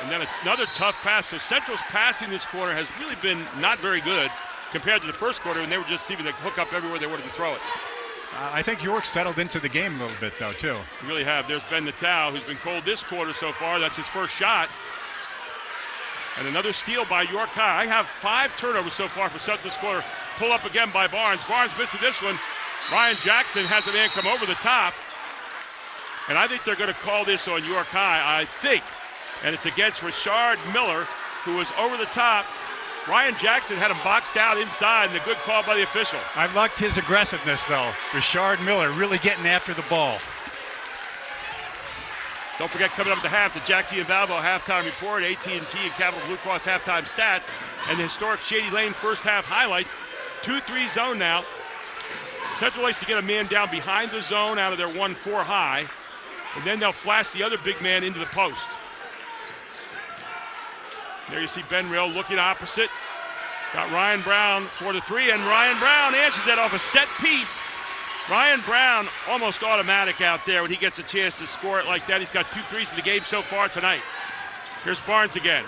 And then another tough pass. So Central's passing this quarter has really been not very good compared to the first quarter when they were just seeming to hook up everywhere they wanted to throw it. I think York settled into the game a little bit, though, too. Really have. There's Ben Natal, who's been cold this quarter so far. That's his first shot. And another steal by York High. I have 5 turnovers so far for Central this quarter. Pull up again by Barnes. Barnes misses this one. Ryan Jackson has a man come over the top. And I think they're going to call this on York High, I think. And it's against Richard Miller, who was over the top. Ryan Jackson had him boxed out inside, and a good call by the official. I liked his aggressiveness, though. Richard Miller really getting after the ball. Don't forget, coming up at the half, the Jack T. and Valvo halftime report, AT&T and Capital Blue Cross halftime stats, and the historic Shady Lane first half highlights. 2-3 zone now. Central likes to get a man down behind the zone out of their 1-4 high. And then they'll flash the other big man into the post. There you see Ben Real looking opposite. Got Ryan Brown for the three, and Ryan Brown answers that off a set piece. Ryan Brown almost automatic out there when he gets a chance to score it like that. He's got 2 threes in the game so far tonight. Here's Barnes again.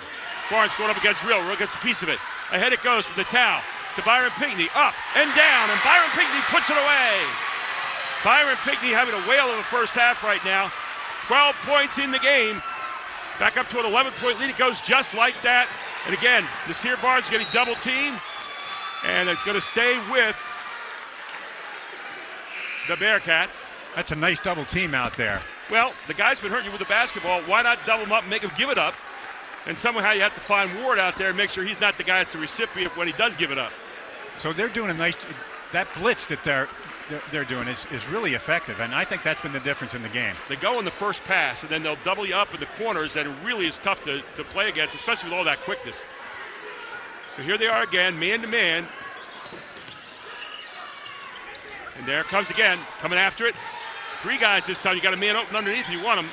Barnes going up against Real. Real gets a piece of it. Ahead it goes with the towel to Byron Pinckney. Up and down, and Byron Pinckney puts it away. Byron Pinckney having a whale of the first half right now. 12 points in the game. Back up to an 11-point lead. It goes just like that. And again, Nasir Barnes getting double teamed. And it's going to stay with the Bearcats. That's a nice double team out there. Well, the guy's been hurting you with the basketball. Why not double him up and make him give it up? And somehow you have to find Ward out there and make sure he's not the guy that's the recipient when he does give it up. So they're doing a nice, that blitz that they're doing is really effective, and I think that's been the difference in the game. They go in the first pass, and then they'll double you up in the corners, and it really is tough to play against, especially with all that quickness. So here they are again, man-to-man. And there it comes again, coming after it. 3 guys this time. You got a man open underneath if you want him.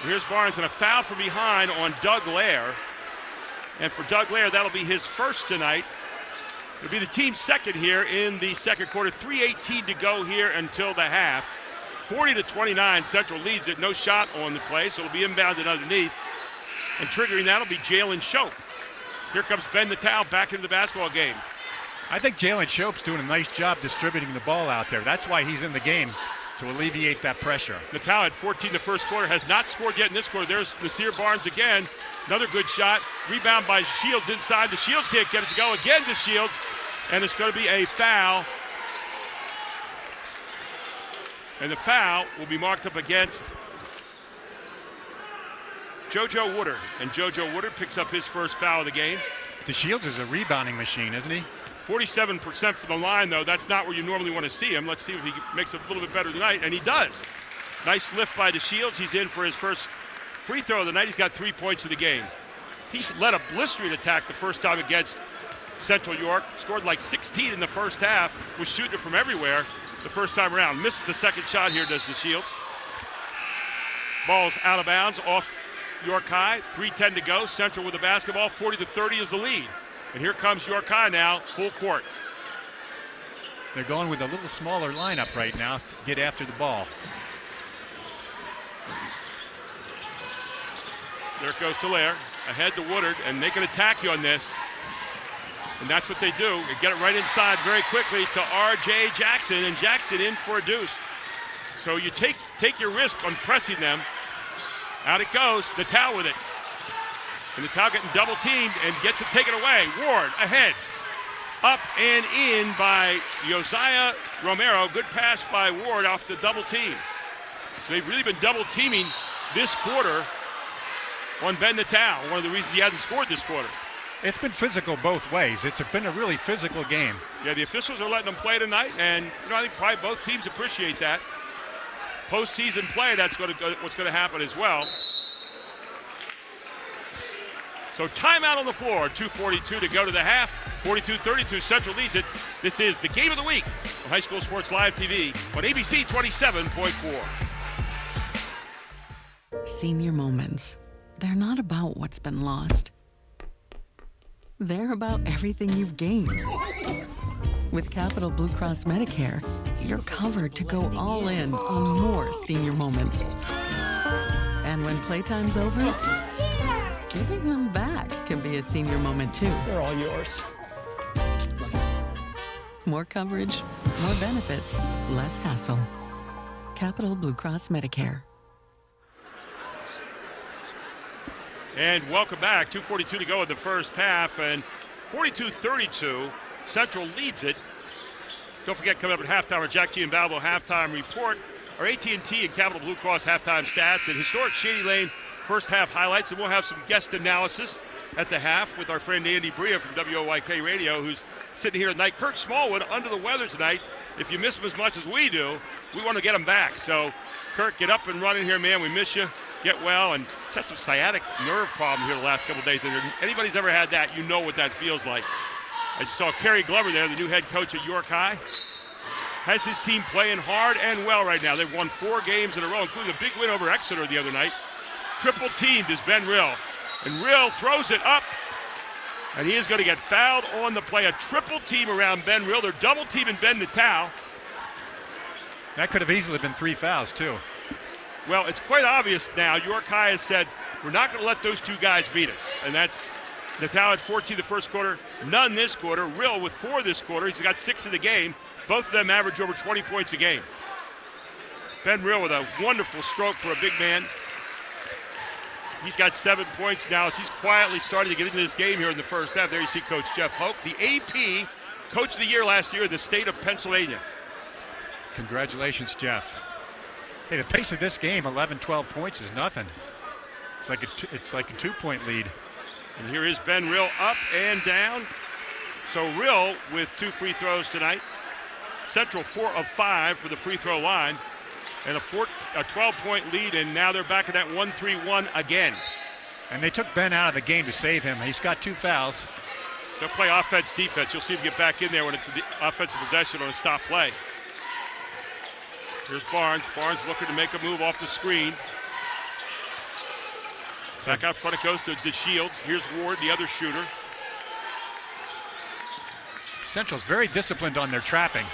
And here's Barnes, and a foul from behind on Doug Lair. And for Doug Lair, that'll be his first tonight. It'll be the team's second here in the second quarter. 3:18 to go here until the half. 40-29, Central leads it. No shot on the play, so it'll be inbounded underneath. And triggering that will be Jalen Shope. Here comes Ben Natal back into the basketball game. I think Jalen Shope's doing a nice job distributing the ball out there. That's why he's in the game, to alleviate that pressure. Natal had 14 the first quarter, has not scored yet in this quarter. There's Nasir Barnes again. Another good shot. Rebound by Shields inside. The Shields can't get it to go. Again to Shields. And it's going to be a foul. And the foul will be marked up against JoJo Woodard. And JoJo Woodard picks up his first foul of the game. The Shields is a rebounding machine, isn't he? 47% from the line, though. That's not where you normally want to see him. Let's see if he makes it a little bit better tonight. And he does. Nice lift by the Shields. He's in for his first free throw of the night. He's got 3 points of the game. He's led a blistering attack the first time against Central York. Scored like 16 in the first half. Was shooting it from everywhere the first time around. Misses the second shot here, does the Shields. Ball's out of bounds off York High. 3:10 to go. Central with the basketball. 40-30 is the lead. And here comes York High now, full court. They're going with a little smaller lineup right now to get after the ball. There it goes to Lair. Ahead to Woodard, and they can attack you on this. And that's what they do. They get it right inside very quickly to R.J. Jackson, and Jackson in for a deuce. So you take your risk on pressing them. Out it goes, Natal with it. And Natal getting double teamed and gets it taken away. Ward ahead. Up and in by Josiah Romero. Good pass by Ward off the double team. So they've really been double teaming this quarter on Ben Natal. One of the reasons he hasn't scored this quarter. It's been physical both ways. It's been a really physical game. Yeah, the officials are letting them play tonight, and I think probably both teams appreciate that. Postseason play, that's what's going to happen as well. So timeout on the floor, 2:42 to go to the half. 42-32, Central leads it. This is the game of the week on High School Sports Live TV on ABC 27.4. Senior moments. They're not about what's been lost. They're about everything you've gained. With Capital Blue Cross Medicare, you're covered to go all in on more senior moments. And when playtime's over, giving them back can be a senior moment too. They're all yours. More coverage, more benefits, less hassle. Capital Blue Cross Medicare. And welcome back. 2:42 to go in the first half, and 42-32. Central leads it. Don't forget, coming up at halftime, our Jack G and Balbo halftime report, our AT&T and Capital Blue Cross halftime stats, and historic Shady Lane first half highlights, and we'll have some guest analysis at the half with our friend Andy Bria from WOYK Radio, who's sitting here tonight. Kurt Smallwood under the weather tonight. If you miss him as much as we do, we want to get him back. So, Kurt, get up and running here, man. We miss you. Get well, and it's had some sciatic nerve problem here the last couple of days. And if anybody's ever had that, you know what that feels like. I just saw Kerry Glover there, the new head coach at York High. has his team playing hard and well right now. They've won 4 games in a row, including a big win over Exeter the other night. Triple teamed is Ben Rill. And Rill throws it up, and he is going to get fouled on the play. A triple team around Ben Rill. They're double teaming Ben Natal. That could have easily been 3 fouls, too. Well, it's quite obvious now. York High has said, we're not going to let those 2 guys beat us. And that's Natal had 14 the first quarter, none this quarter. Rill with 4 this quarter. He's got 6 in the game. Both of them average over 20 points a game. Ben Rill with a wonderful stroke for a big man. He's got 7 points now as he's quietly starting to get into this game here in the first half. There you see Coach Jeff Hoke, the AP Coach of the Year last year in the state of Pennsylvania. Congratulations, Jeff. Hey, the pace of this game, 11, 12 points is nothing. It's like a 2-point lead. And here is Ben Rill up and down. So Rill with 2 free throws tonight. Central 4 of 5 for the free throw line. And a 12-point lead, and now they're back at that 1-3-1 again. And they took Ben out of the game to save him. He's got 2 fouls. They'll play offense, defense. You'll see him get back in there when it's an offensive possession on a stop play. Here's Barnes. Barnes looking to make a move off the screen. Back out front it goes to DeShields. Here's Ward, the other shooter. Central's very disciplined on their trapping.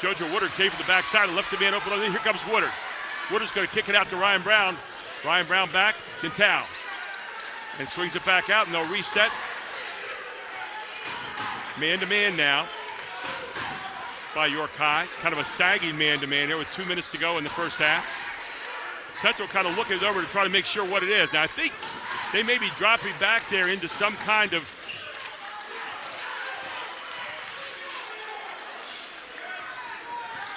JoJo Woodard came from the backside and left the man open. Here comes Woodard. Woodard's going to kick it out to Ryan Brown. Ryan Brown back, Natal. And swings it back out, and they'll reset. Man-to-man now by York High. Kind of a sagging man-to-man here with 2 minutes to go in the first half. Central kind of looking it over to try to make sure what it is. Now, I think they may be dropping back there into some kind of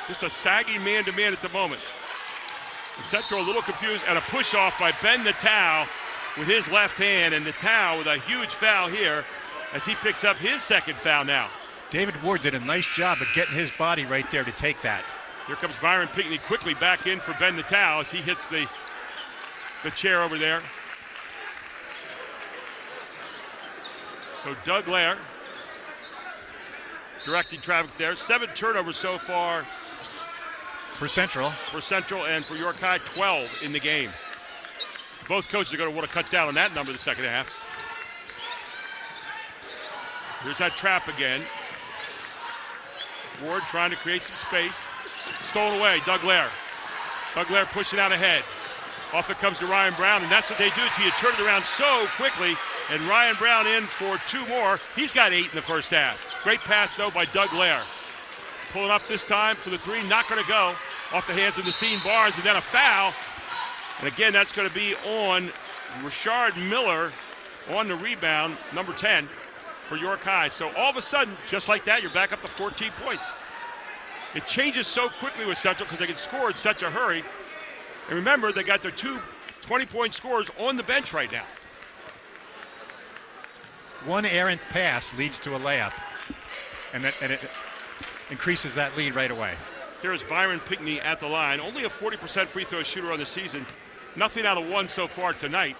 just a sagging man-to-man at the moment. Central a little confused, and a push-off by Ben Natal with his left hand, and Natal with a huge foul here as he picks up his 2nd foul now. David Ward did a nice job of getting his body right there to take that. Here comes Byron Pinckney quickly back in for Ben Natal as he hits the chair over there. So Doug Lair directing traffic there. 7 turnovers so far for Central. And for York High, 12 in the game. Both coaches are going to want to cut down on that number the second half. Here's that trap again. Ward trying to create some space. Stolen away, Doug Lair. Doug Lair pushing out ahead. Off it comes to Ryan Brown, and that's what they do to you. Turn it around so quickly, and Ryan Brown in for 2 more. He's got 8 in the first half. Great pass, though, by Doug Lair. Pulling up this time for the 3, not going to go. Off the hands of Nassim Barnes, and then a foul. And again, that's going to be on Rashard Miller on the rebound, number 10 for York High. So all of a sudden, just like that, you're back up to 14 points. It changes so quickly with Central because they can score in such a hurry. And remember, they got their 2 20-point scorers on the bench right now. One errant pass leads to a layup, and it increases that lead right away. Here's Byron Pinckney at the line. Only a 40% free throw shooter on the season. Nothing out of 1 so far tonight.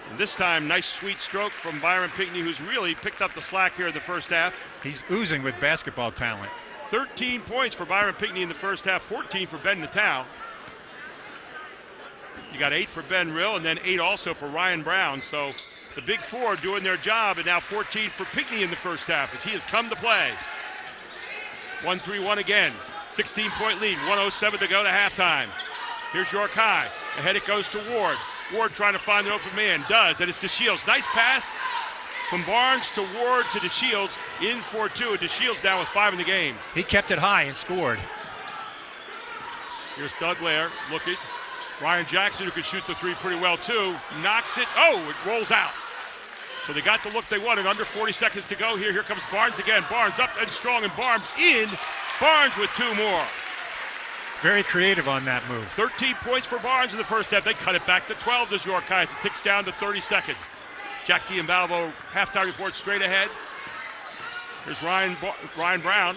And this time, nice sweet stroke from Byron Pinckney, who's really picked up the slack here in the first half. He's oozing with basketball talent. 13 points for Byron Pinckney in the first half, 14 for Ben Natal. You got 8 for Ben Rill, and then 8 also for Ryan Brown. So the big 4 doing their job, and now 14 for Pinckney in the first half as he has come to play. 1-3-1 again. 16-point lead, 1:07 to go to halftime. Here's York High. Ahead it goes to Ward. Ward trying to find an open man. Does, and it's DeShields. Nice pass from Barnes to Ward to DeShields. In for 2. DeShields down with 5 in the game. He kept it high and scored. Here's Doug Lair looking. Ryan Jackson, who can shoot the 3 pretty well too, knocks it. Oh, it rolls out. So they got the look they wanted. Under 40 seconds to go here. Here comes Barnes again. Barnes up and strong, and Barnes in. Barnes with 2 more. Very creative on that move. 13 points for Barnes in the first half. They cut it back to 12 as York High. It ticks down to 30 seconds. Jack Giambalvo halftime report straight ahead. Here's Ryan Brown.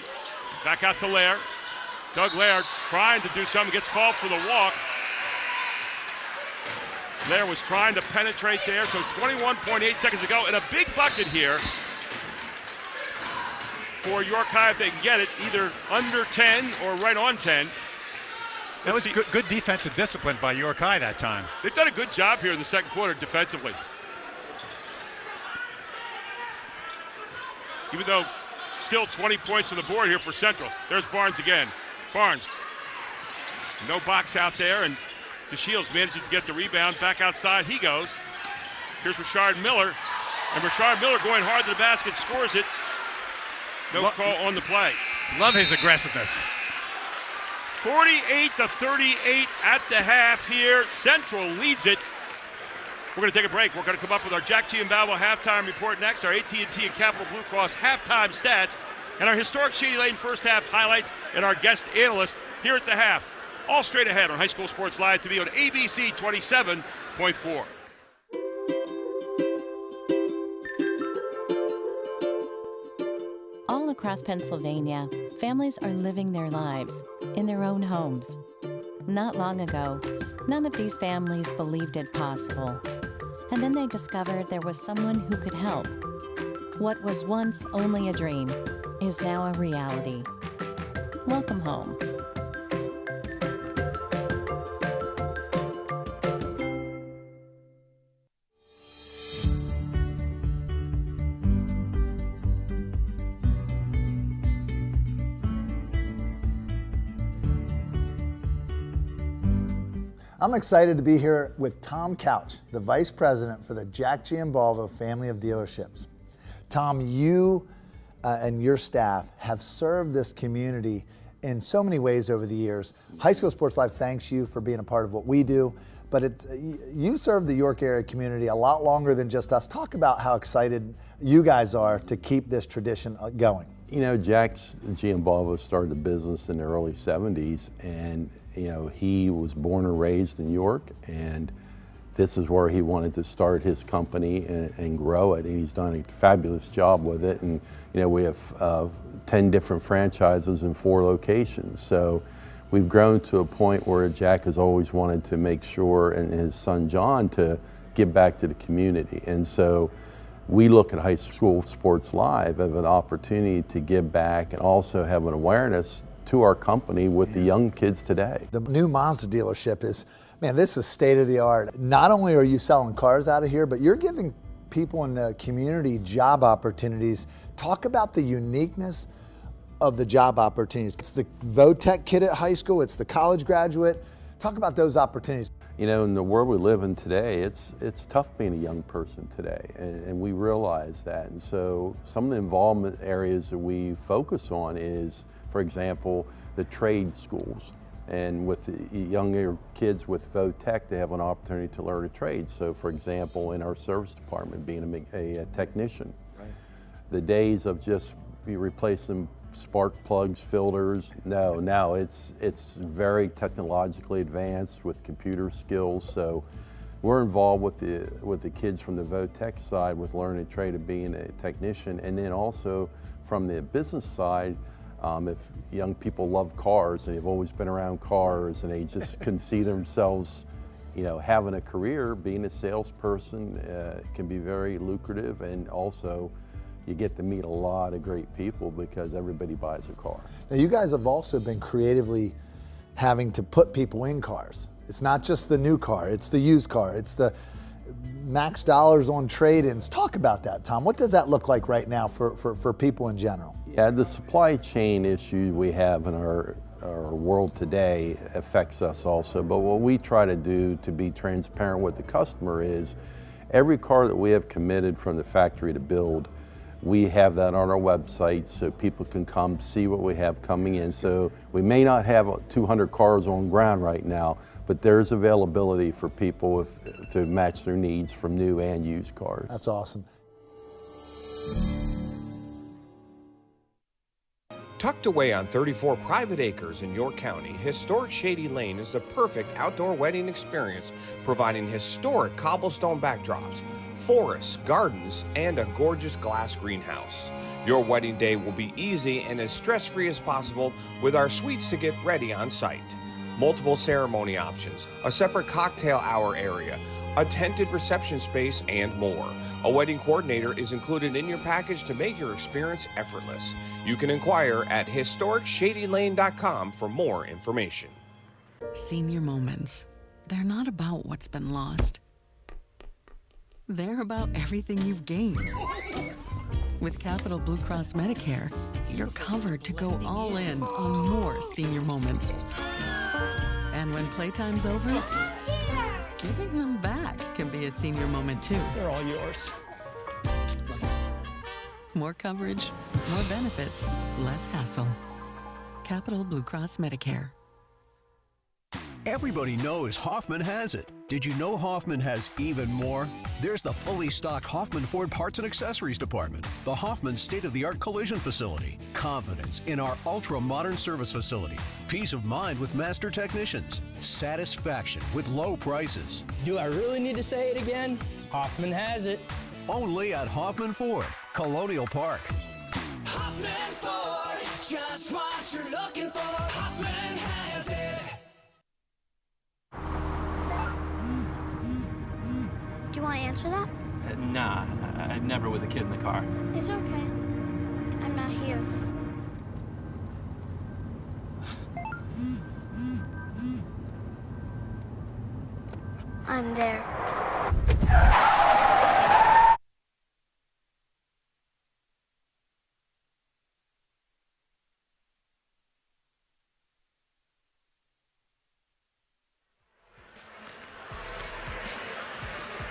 Back out to Lair. Doug Lair trying to do something. Gets called for the walk. Lair was trying to penetrate there, so 21.8 seconds to go, and a big bucket here for York High if they can get it, either under 10 or right on 10. That was good defensive discipline by York High that time. They've done a good job here in the second quarter defensively. Even though still 20 points on the board here for Central. There's Barnes again. Barnes. No box out there, and DeShields manages to get the rebound. Back outside he goes. Here's Rashard Miller. And Rashard Miller going hard to the basket, scores it. No call on the play. Love his aggressiveness. 48-38 at the half here. Central leads it. We're going to take a break. We're going to come up with our Jack G. and Balbo halftime report next, our AT&T and Capital Blue Cross halftime stats, and our historic Shady Lane first half highlights and our guest analyst here at the half. All straight ahead on High School Sports Live TV on ABC 27.4. All across Pennsylvania, families are living their lives in their own homes. Not long ago, none of these families believed it possible. And then they discovered there was someone who could help. What was once only a dream is now a reality. Welcome home. I'm excited to be here with Tom Couch, the Vice President for the Jack Giambalvo family of dealerships. Tom, you and your staff have served this community in so many ways over the years. High School Sports Live thanks you for being a part of what we do, but you served the York area community a lot longer than just us. Talk about how excited you guys are to keep this tradition going. You know, Jack Giambalvo started the business in the early 70s, and you know, he was born and raised in York, and this is where he wanted to start his company and grow it, and he's done a fabulous job with it. And you know, we have 10 different franchises in 4 locations, so we've grown to a point where Jack has always wanted to make sure, and his son John, to give back to the community. And so we look at High School Sports Live as an opportunity to give back and also have an awareness to our company with the young kids today. The new Mazda dealership is, man, this is state of the art. Not only are you selling cars out of here, but you're giving people in the community job opportunities. Talk about the uniqueness of the job opportunities. It's the VOTEC kid at high school, it's the college graduate. Talk about those opportunities. You know, in the world we live in today, it's tough being a young person today, and we realize that. And so some of the involvement areas that we focus on is, for example, the trade schools. And with the younger kids with VOTEC, they have an opportunity to learn a trade. So for example, in our service department, being a technician, right. The days of just replacing spark plugs, filters, no, now it's very technologically advanced with computer skills. So we're involved with the kids from the VOTEC side with learning a trade of being a technician, and then also from the business side, if young people love cars and they've always been around cars and they just can see themselves, you know, having a career, being a salesperson can be very lucrative, and also you get to meet a lot of great people because everybody buys a car. Now you guys have also been creatively having to put people in cars. It's not just the new car, it's the used car, it's the max dollars on trade-ins. Talk about that, Tom. What does that look like right now for people in general? Yeah, the supply chain issue we have in our world today affects us also, but what we try to do to be transparent with the customer is every car that we have committed from the factory to build, we have that on our website so people can come see what we have coming in. So we may not have 200 cars on ground right now, but there's availability for people to match their needs from new and used cars. That's awesome. Tucked away on 34 private acres in York County, historic Shady Lane is the perfect outdoor wedding experience, providing historic cobblestone backdrops, forests, gardens, and a gorgeous glass greenhouse. Your wedding day will be easy and as stress-free as possible with our suites to get ready on site. Multiple ceremony options, a separate cocktail hour area, a tented reception space, and more. A wedding coordinator is included in your package to make your experience effortless. You can inquire at historicsshadylane.com for more information. Senior moments. They're not about what's been lost. They're about everything you've gained. With Capital Blue Cross Medicare, you're covered to go all in on more senior moments. And when playtime's over, giving them back can be a senior moment too. They're all yours. More coverage, more benefits, less hassle. Capital Blue Cross Medicare. Everybody knows Hoffman has it. Did you know Hoffman has even more? There's the fully stocked Hoffman Ford Parts and Accessories Department, the Hoffman state-of-the-art collision facility, confidence in our ultra-modern service facility, peace of mind with master technicians, satisfaction with low prices. Do I really need to say it again? Hoffman has it. Only at Hoffman Ford, Colonial Park. Hoffman Ford, just what you're looking for. Hoffman has it. Do you want to answer that? Nah, I'd never with a kid in the car. It's okay. I'm not here. I'm there.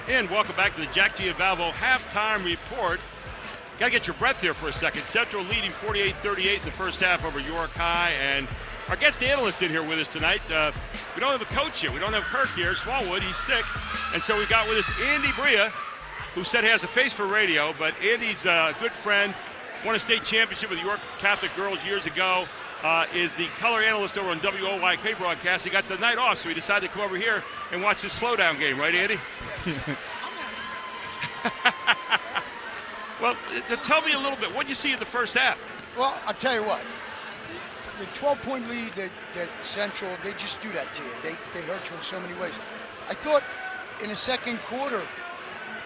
And welcome back to the Jack Giavalvo halftime report. Got to get your breath here for a second. Central leading 48-38 in the first half over York High. And our guest analyst in here with us tonight. We don't have a coach here. We don't have Kirk here. Smallwood, he's sick. And so we got with us Andy Bria, who said he has a face for radio. But Andy's a good friend. Won a state championship with the York Catholic girls years ago. Is the color analyst over on WOYK broadcast. He got the night off, so he decided to come over here and watch this slowdown game. Right, Andy? Well, tell me a little bit. What did you see in the first half? Well, I'll tell you what. The 12-point lead that Central, they just do that to you. They hurt you in so many ways. I thought in the second quarter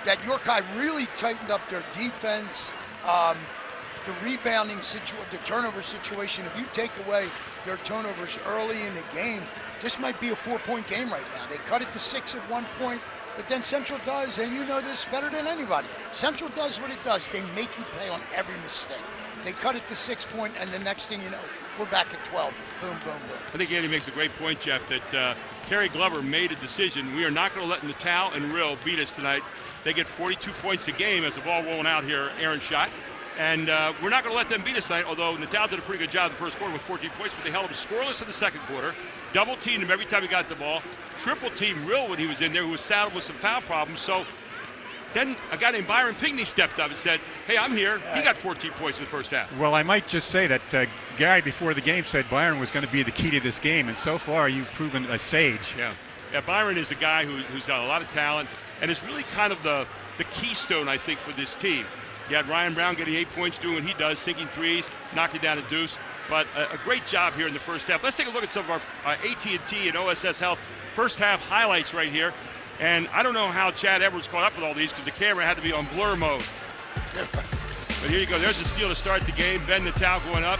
that York High really tightened up their defense. The rebounding situation, the turnover situation, if you take away their turnovers early in the game, this might be a 4-point game right now. They cut it to 6 at one point, but then Central does, and you know this better than anybody. Central does what it does. They make you pay on every mistake. They cut it to 6 point, and the next thing you know, we're back at 12. Boom, boom, boom. I think Andy makes a great point, Jeff, that Kerry Glover made a decision. We are not going to let Natal and Rill beat us tonight. They get 42 points a game as the ball rolling out here, Aaron shot. And we're not going to let them beat us tonight, although Natal did a pretty good job in the first quarter with 14 points, but they held him scoreless in the second quarter, double-teamed him every time he got the ball, triple-teamed Rill when he was in there, who was saddled with some foul problems. So then a guy named Byron Pinckney stepped up and said, hey, I'm here. He got 14 points in the first half. Well, I might just say that Gary, before the game, said Byron was going to be the key to this game, and so far you've proven a sage. Yeah, Byron is a guy who's got a lot of talent, and is really kind of the keystone, I think, for this team. You had Ryan Brown getting 8 points, doing what he does, sinking threes, knocking down a deuce. But a great job here in the first half. Let's take a look at some of our AT&T and OSS Health first half highlights right here. And I don't know how Chad Edwards caught up with all these because the camera had to be on blur mode. But here you go. There's the steal to start the game. Ben Natal going up,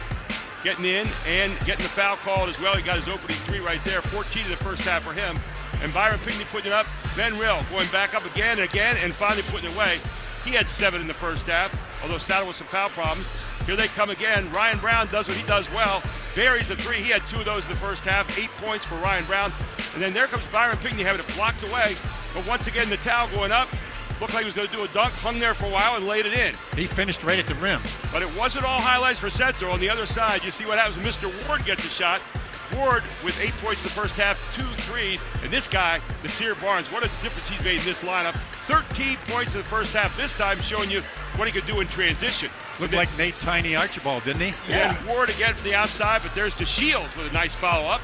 getting in, and getting the foul called as well. He got his opening three right there. 14 in the first half for him. And Byron Pinckney putting it up. Ben Rill going back up again and again, and finally putting it away. He had 7 in the first half, although saddled with some foul problems. Here they come again. Ryan Brown does what he does well. Buries the 3. He had 2 of those in the first half. 8 points for Ryan Brown. And then there comes Byron Pinckney having it blocked away. But once again, Natal going up. Looked like he was going to do a dunk. Hung there for a while and laid it in. He finished right at the rim. But it wasn't all highlights for Central. On the other side, you see what happens when Mr. Ward gets a shot. Ward with 8 points in the first half, 2 threes. And this guy, Nasir Barnes, what a difference he's made in this lineup. 13 points in the first half, this time showing you what he could do in transition. Looked like Nate Tiny Archibald, didn't he? Yeah. And Ward again from the outside, but there's the Shields with a nice follow-up.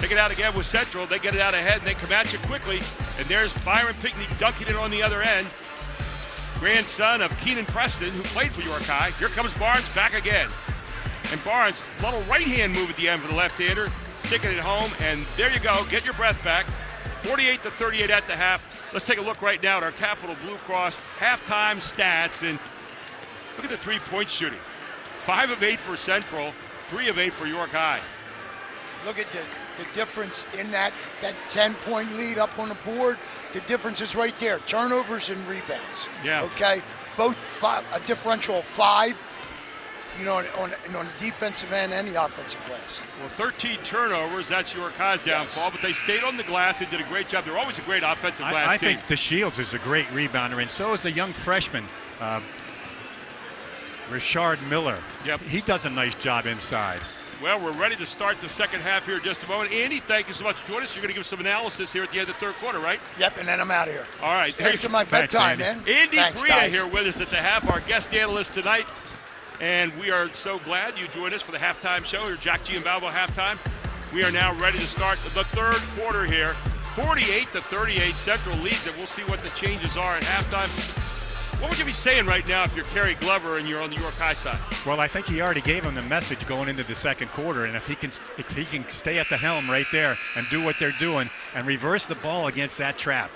Take it out again with Central. They get it out ahead, and they come at you quickly. And there's Byron Pinckney dunking it on the other end. Grandson of Keenan Preston, who played for York High. Here comes Barnes back again. And Barnes, little right-hand move at the end for the left-hander, sticking it home, and there you go. Get your breath back. 48-38 at the half. Let's take a look right now at our Capital Blue Cross halftime stats. And look at the three-point shooting. 5 of 8 for Central, 3 of 8 for York High. Look at the difference in that 10-point lead up on the board. The difference is right there. Turnovers and rebounds. Yeah. Okay. Both a differential of 5. You know, on the defensive end and the offensive glass. Well, 13 turnovers, that's York High's downfall, but they stayed on the glass. They did a great job. They're always a great offensive glass I team. think DeShields is a great rebounder, and so is the young freshman, Richard Miller. Yep. He does a nice job inside. Well, we're ready to start the second half here in just a moment. Andy, thank you so much for joining us. You're going to give us some analysis here at the end of the third quarter, right? Yep, and then I'm out of here. All right. Head to my bedtime, man. Andy Thanks, Bria guys. here with us at the half, our guest analyst tonight. And we are so glad you joined us for the halftime show here, Jack G and Balbo halftime. We are now ready to start the third quarter here. 48-38, Central leads it. We'll see what the changes are at halftime. What would you be saying right now if you're Kerry Glover and you're on the York High side? Well, I think he already gave him the message going into the second quarter, and if he can stay at the helm right there and do what they're doing and reverse the ball against that trap.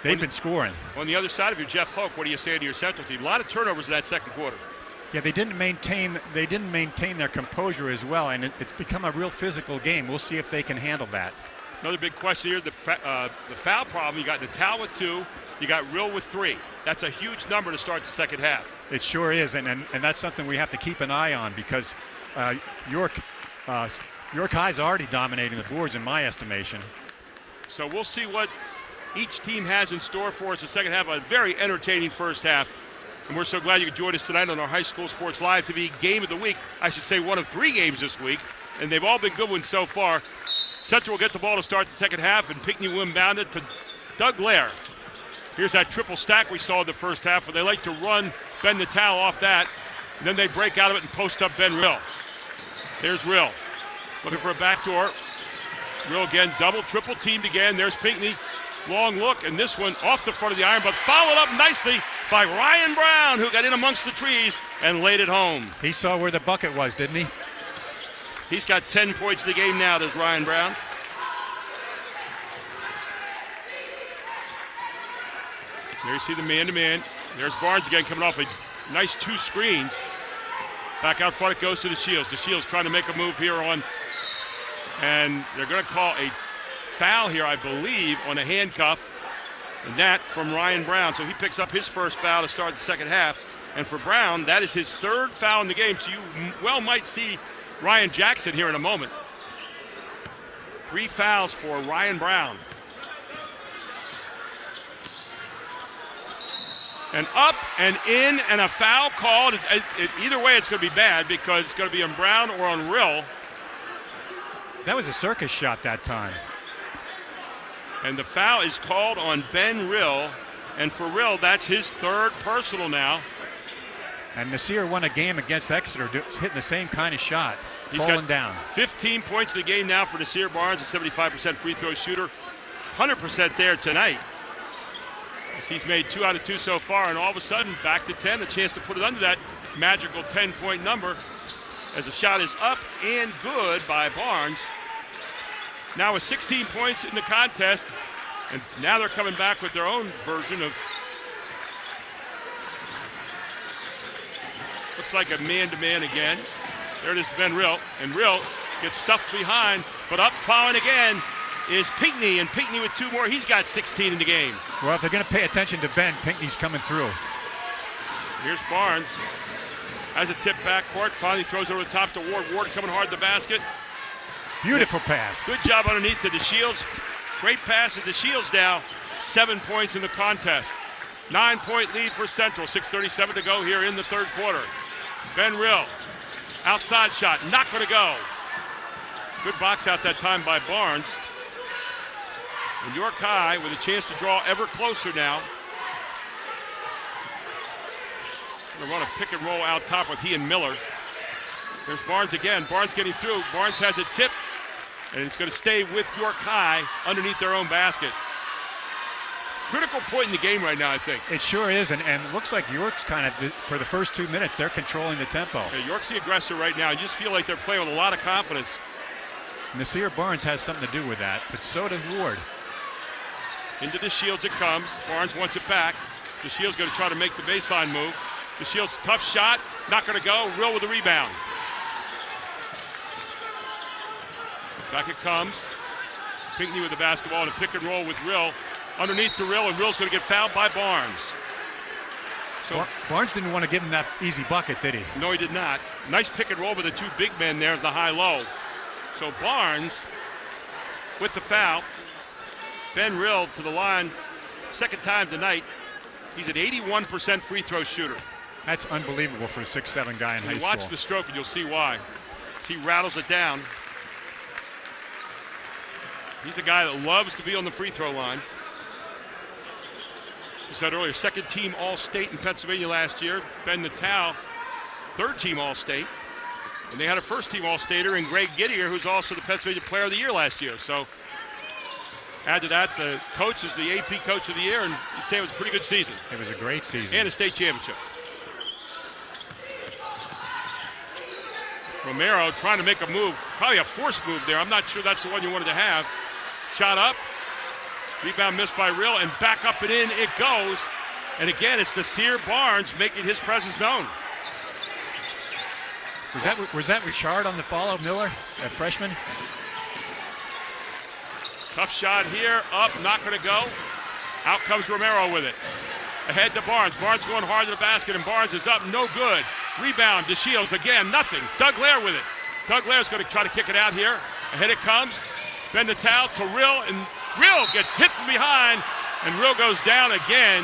They've been scoring. On the other side of you, Jeff Hoke, what do you say to your Central team? A lot of turnovers in that second quarter. Yeah, they didn't maintain their composure as well, and it's become a real physical game. We'll see if they can handle that. Another big question here, the foul problem. You got Natal with 2, you got Rill with 3. That's a huge number to start the second half. It sure is, and that's something we have to keep an eye on because York High's already dominating the boards in my estimation. So we'll see what each team has in store for us the second half. A very entertaining first half. And we're so glad you could join us tonight on our High School Sports Live TV Game of the Week. I should say one of 3 games this week, and they've all been good ones so far. Central will get the ball to start the second half, and Pinckney will inbound it to Doug Lair. Here's that triple stack we saw in the first half, where they like to run Ben Natal off that, and then they break out of it and post up Ben Rill. There's Rill, looking for a backdoor. Rill again, double, triple teamed again. There's Pinckney. Long look, and this one off the front of the iron, but followed up nicely by Ryan Brown, who got in amongst the trees and laid it home. He saw where the bucket was, didn't he? He's got 10 points in the game now, does Ryan Brown. There you see the man-to-man. There's Barnes again coming off a nice 2 screens. Back out front it goes to DeShields. DeShields trying to make a move here on, and they're going to call a foul here, I believe, on a handcuff, and that from Ryan Brown. So he picks up his first foul to start the second half. And for Brown, that is his 3rd foul in the game. So you well might see Ryan Jackson here in a moment. 3 fouls for Ryan Brown. And up and in, and a foul called. Either way, it's going to be bad because it's going to be on Brown or on Rill. That was a circus shot that time. And the foul is called on Ben Rill. And for Rill, that's his 3rd personal now. And Nasir won a game against Exeter, hitting the same kind of shot, He's falling got down. 15 points in the game now for Nasir Barnes, a 75% free throw shooter. 100% there tonight. As he's made 2 out of 2 so far, and all of a sudden, back to 10, a chance to put it under that magical 10-point number as the shot is up and good by Barnes. Now with 16 points in the contest, and now they're coming back with their own version of, looks like a man-to-man again. There it is, Ben Rill, and Rill gets stuffed behind, but up following again is Pinckney, and Pinckney with 2 more. He's got 16 in the game. Well, if they're going to pay attention to Ben, Pinckney's coming through. Here's Barnes. Has a tip backcourt, finally throws it over the top to Ward. Ward coming hard to the basket. Beautiful pass. Good job underneath to DeShields. Great pass to DeShields now. 7 points in the contest. 9-point lead for Central. 6:37 to go here in the third quarter. Ben Rill. Outside shot. Not going to go. Good box out that time by Barnes. And York High with a chance to draw ever closer now. Going to run a pick and roll out top with he and Miller. There's Barnes again. Barnes getting through. Barnes has a tip, and it's going to stay with York High underneath their own basket. Critical point in the game right now, I think. It sure is, and it looks like York's kind of, for the first 2 minutes, they're controlling the tempo. Yeah, York's the aggressor right now. You just feel like they're playing with a lot of confidence. Nasir Barnes has something to do with that, but so does Ward. Into the Shields it comes. Barnes wants it back. The Shields going to try to make the baseline move. The Shields, tough shot, not going to go. Rill with the rebound. Back it comes. Pinckney with the basketball and a pick and roll with Rill. Underneath to Rill, and Rill's going to get fouled by Barnes. So Barnes didn't want to give him that easy bucket, did he? No, he did not. Nice pick and roll with the two big men there at the high-low. So Barnes with the foul. Ben Rill to the line. Second time tonight. He's an 81% free throw shooter. That's unbelievable for a 6'7" guy in high school. Watch the stroke and you'll see why. He rattles it down. He's a guy that loves to be on the free throw line. You said earlier, second team All-State in Pennsylvania last year. Ben Natal, third team All-State. And they had a first team All-Stater in Greg Giddier, who's also the Pennsylvania Player of the Year last year. So add to that, the coach is the AP Coach of the Year, and you'd say it was a pretty good season. It was a great season. And a state championship. Romero trying to make a move, probably a forced move there. I'm not sure that's the one you wanted to have. Shot up, rebound missed by Rill, and back up and in it goes. And again, it's Nasir Barnes making his presence known. Was that Richard on the follow, Miller, that freshman? Tough shot here, up, not going to go. Out comes Romero with it. Ahead to Barnes. Barnes going hard to the basket, and Barnes is up, no good. Rebound to Shields again, nothing. Doug Lair with it. Doug Lair's going to try to kick it out here. Ahead it comes. Ben Natal to Rill, and Rill gets hit from behind, and Rill goes down again.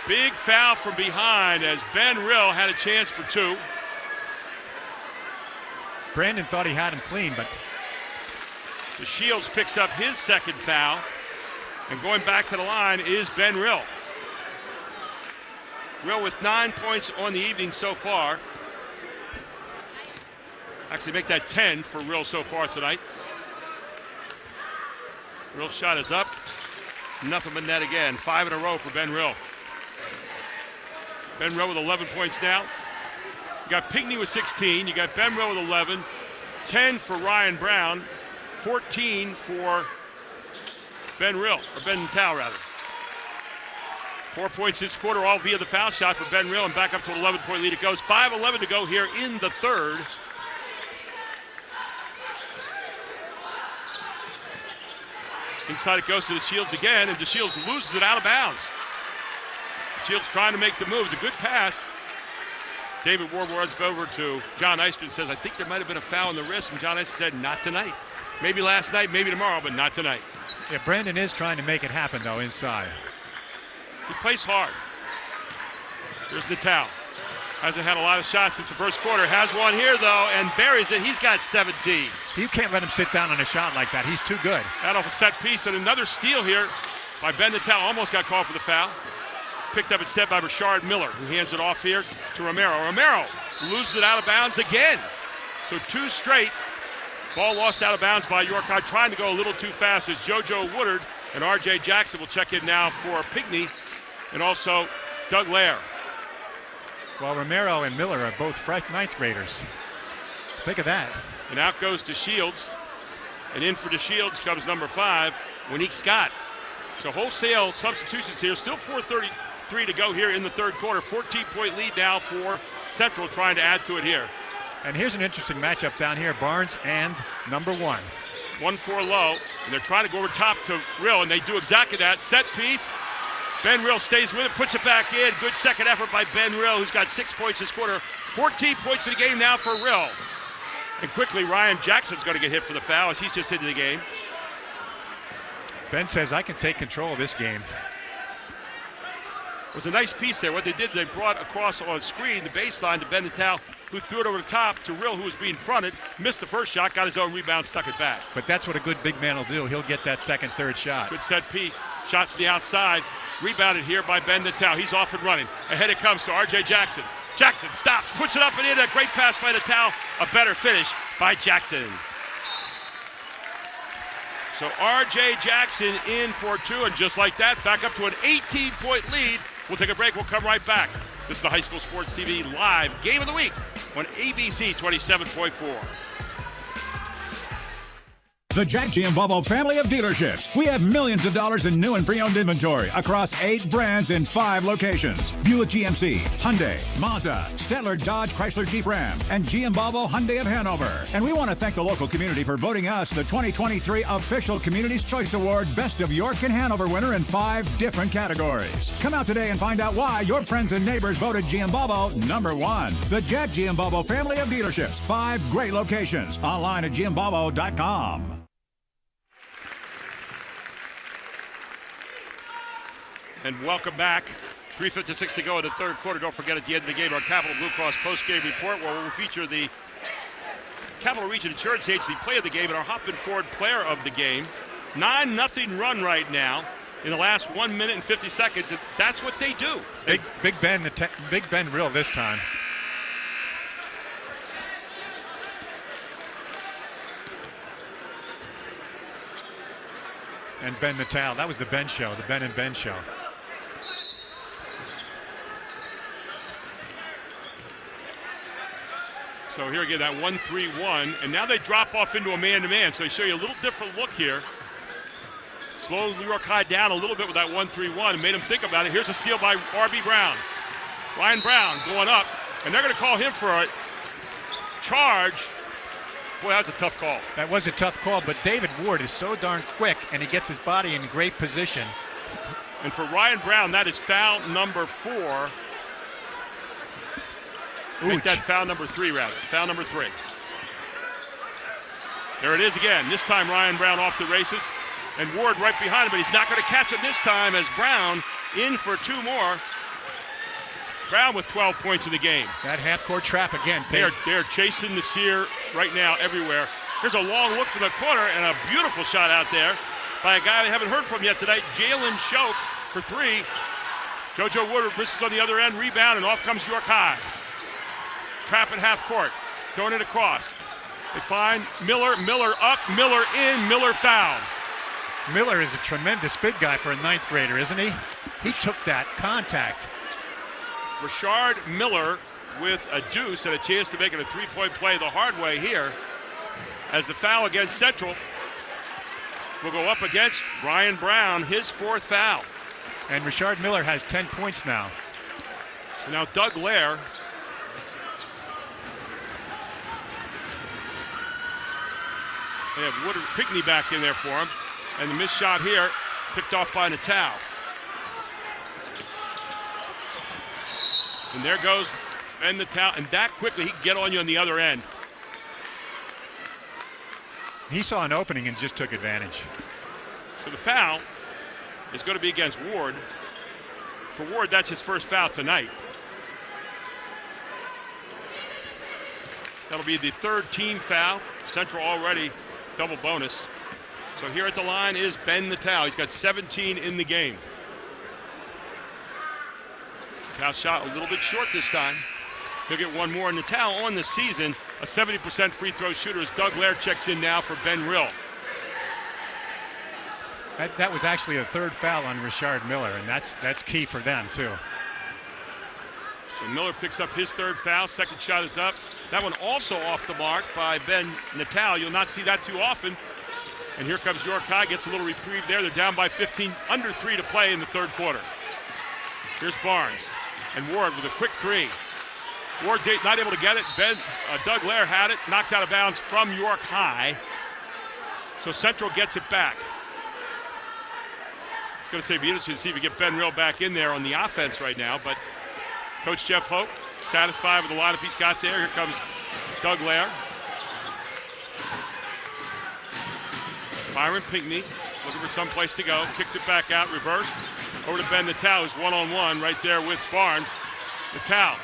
Big foul from behind as Ben Rill had a chance for two. Brandon thought he had him clean, but the Shields picks up his second foul, and going back to the line is Ben Rill. Rill with 9 points on the evening so far. Actually make that 10 for Rill so far tonight. Rill's shot is up. Nothing but net again. 5 in a row for Ben Rill. Ben Rill with 11 points now. You got Pinckney with 16. You got Ben Rill with 11. 10 for Ryan Brown. 14 for Ben Rill, or Ben Natal rather. 4 points this quarter, all via the foul shot for Ben Rill, and back up to an 11-point lead it goes. 5:11 to go here in the third. Inside it goes to the Shields again, and the Shields loses it out of bounds. Shields trying to make the move. It's a good pass. David Warburg runs over to John Eiston and says, I think there might have been a foul on the wrist, and John Eiston said, not tonight. Maybe last night, maybe tomorrow, but not tonight. Yeah, Brandon is trying to make it happen, though, inside. He plays hard. There's Natal. Hasn't had a lot of shots since the first quarter. Has one here, though, and buries it. He's got 17. You can't let him sit down on a shot like that. He's too good. That off a set piece, and another steal here by Ben Natal. Almost got called for the foul. Picked up instead by Richard Miller, who hands it off here to Romero. Romero loses it out of bounds again. So two straight. Ball lost out of bounds by York High, trying to go a little too fast as JoJo Woodard and R.J. Jackson will check in now for Pinckney and also Doug Lair. Well, Romero and Miller are both ninth graders. Think of that. And out goes to Shields. And in for the Shields comes number 5, Wanique Scott. So wholesale substitutions here. Still 4:33 to go here in the third quarter. 14-point lead now for Central, trying to add to it here. And here's an interesting matchup down here, Barnes and number 1. 1-4 low, and they're trying to go over top to Rill, and they do exactly that. Set piece. Ben Rill stays with it, puts it back in. Good second effort by Ben Rill, who's got 6 points this quarter. 14 points in the game now for Rill. And quickly, Ryan Jackson's going to get hit for the foul as he's just into the game. Ben says, I can take control of this game. It was a nice piece there. What they did, they brought across on screen the baseline to Ben Natal, who threw it over the top to Rill, who was being fronted. Missed the first shot, got his own rebound, stuck it back. But that's what a good big man will do. He'll get that second, third shot. Good set piece. Shot from the outside. Rebounded here by Ben Natal. He's off and running. Ahead it comes to R.J. Jackson. Jackson stops, puts it up and in. A great pass by Natal. A better finish by Jackson. So R.J. Jackson in for 2, and just like that, back up to an 18-point lead. We'll take a break. We'll come right back. This is the High School Sports TV live game of the week on ABC 27.4. The Jack Giambalvo family of dealerships. We have millions of dollars in new and pre-owned inventory across 8 brands in 5 locations. Buick GMC, Hyundai, Mazda, Stettler Dodge Chrysler Jeep Ram, and Giambalvo Hyundai of Hanover. And we want to thank the local community for voting us the 2023 Official Community's Choice Award Best of York and Hanover winner in 5 different categories. Come out today and find out why your friends and neighbors voted Giambalvo number 1. The Jack Giambalvo family of dealerships. 5 great locations. Online at giambalvo.com. And welcome back. 3:56 to go in the third quarter. Don't forget at the end of the game, our Capital Blue Cross post-game report, where we'll feature the Capital Region Insurance Agency play of the game and our Hoffman Ford player of the game. 9-0 run right now in the last 1 minute and 50 seconds. And that's what they do. Big Ben real this time. And Ben Natal. That was the Ben show, the Ben and Ben show. So here again, that 1-3-1, and now they drop off into a man-to-man. So they show you a little different look here. Slow New York High down a little bit with that 1-3-1 and made him think about it. Here's a steal by R.B. Brown. Ryan Brown going up, and they're going to call him for a charge. Boy, that was a tough call. That was a tough call, but David Ward is so darn quick, and he gets his body in great position. And for Ryan Brown, that is foul number 4. Make that foul number 3, rather. Foul number 3. There it is again. This time Ryan Brown off the races. And Ward right behind him, but he's not going to catch it this time as Brown in for 2 more. Brown with 12 points in the game. That half-court trap again. They're chasing the Sear right now everywhere. Here's a long look from the corner and a beautiful shot out there by a guy we haven't heard from yet tonight, Jalen Shoke for 3. JoJo Woodward misses on the other end, rebound, and off comes York High. Trap at half court, throwing it across. They find Miller, Miller up, Miller in, Miller foul. Miller is a tremendous big guy for a 9th grader, isn't he? He took that contact. Rashard Miller with a deuce and a chance to make it a 3-point play the hard way here, as the foul against Central will go up against Ryan Brown, his 4th foul. And Rashard Miller has 10 points now. So now Doug Lair They have Woodard Pickney back in there for him. And the missed shot here, picked off by Natal. And there goes Ben Natal. And that quickly, he can get on you on the other end. He saw an opening and just took advantage. So the foul is going to be against Ward. For Ward, that's his first foul tonight. That'll be the 3rd team foul. Central already double bonus. So here at the line is Ben Natal. He's got 17 in the game. Natal shot a little bit short this time. He'll get one more. Natal on the season, a 70% free throw shooter as Doug Lair checks in now for Ben Rill. That was actually a 3rd foul on Rashard Miller, and that's key for them too. So Miller picks up his 3rd foul. 2nd shot is up. That one also off the mark by Ben Natal. You'll not see that too often. And here comes York High, gets a little reprieve there. They're down by 15, under 3 to play in the 3rd quarter. Here's Barnes and Ward with a quick 3. Ward's not able to get it. Doug Lair had it, knocked out of bounds from York High. So Central gets it back. Going to say, be interesting to see if we get Ben Rill back in there on the offense right now, but Coach Jeff Hope satisfied with the lineup he's got there. Here comes Doug Lair. Byron Pinkney looking for some place to go. Kicks it back out, reversed. Over to Ben Natal, who's one-on-one right there with Barnes. Natal,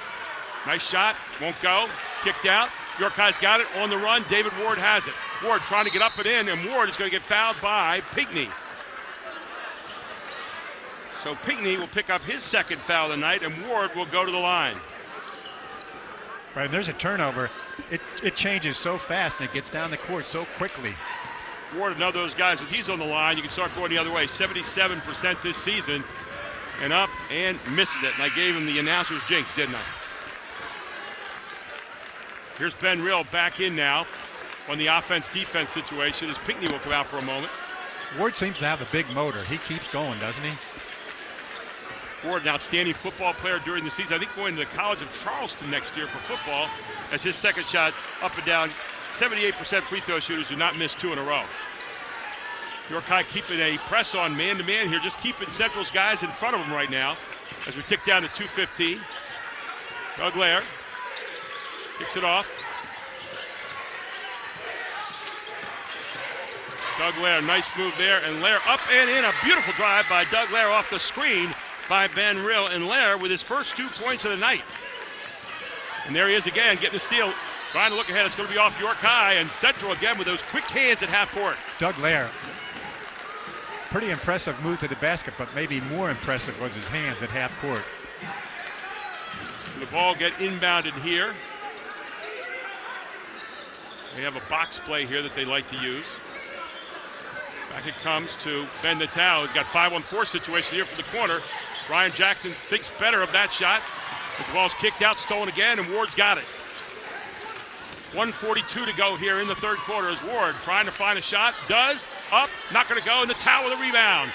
nice shot, won't go. Kicked out. York High's got it on the run. David Ward has it. Ward trying to get up and in, and Ward is going to get fouled by Pinkney. So Pinkney will pick up his 2nd foul tonight, and Ward will go to the line. Right, and there's a turnover. It changes so fast, and it gets down the court so quickly. Ward, another of those guys, if he's on the line, you can start going the other way. 77% this season, and up and misses it. And I gave him the announcer's jinx, didn't I? Here's Ben Rill back in now. on the offense-defense situation as Pinckney will come out for a moment. Ward seems to have a big motor. He keeps going, doesn't he? Ward, an outstanding football player during the season. I think going to the College of Charleston next year for football as his second shot up and down. 78% free throw shooters do not miss 2 in a row. York High keeping a press on man-to-man here, just keeping Central's guys in front of them right now as we tick down to 2:15. Doug Lair kicks it off. Doug Lair, nice move there, and Lair up and in. A beautiful drive by Doug Lair off the screen by Ben Rill, and Lair with his first 2 points of the night. And there he is again, getting the steal. Trying to look ahead, it's going to be off York High, and Central again with those quick hands at half court. Doug Lair, pretty impressive move to the basket, but maybe more impressive was his hands at half court. So the ball get inbounded here. They have a box play here that they like to use. Back it comes to Ben Natal. He's got 5-on-4 situation here for the corner. Ryan Jackson thinks better of that shot. As the ball's kicked out, stolen again, and Ward's got it. 1:42 to go here in the third quarter as Ward trying to find a shot. Does. Up. Not going to go. And Natal with a rebound.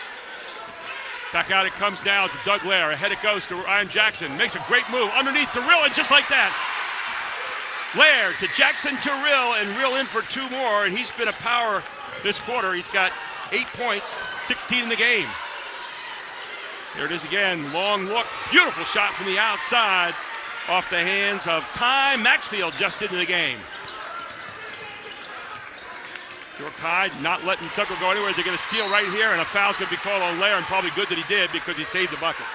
Back out it comes now to Doug Lair. Ahead it goes to Ryan Jackson. Makes a great move underneath to Rill, and just like that. Lair to Jackson to Rill, and Rill in for 2 more, and he's been a power this quarter. He's got 8 points, 16 in the game. There it is again, long look, beautiful shot from the outside off the hands of Ty Maxfield just into the game. York High not letting Central go anywhere. They're going to steal right here, and a foul's going to be called on Lair, and probably good that he did because he saved the bucket.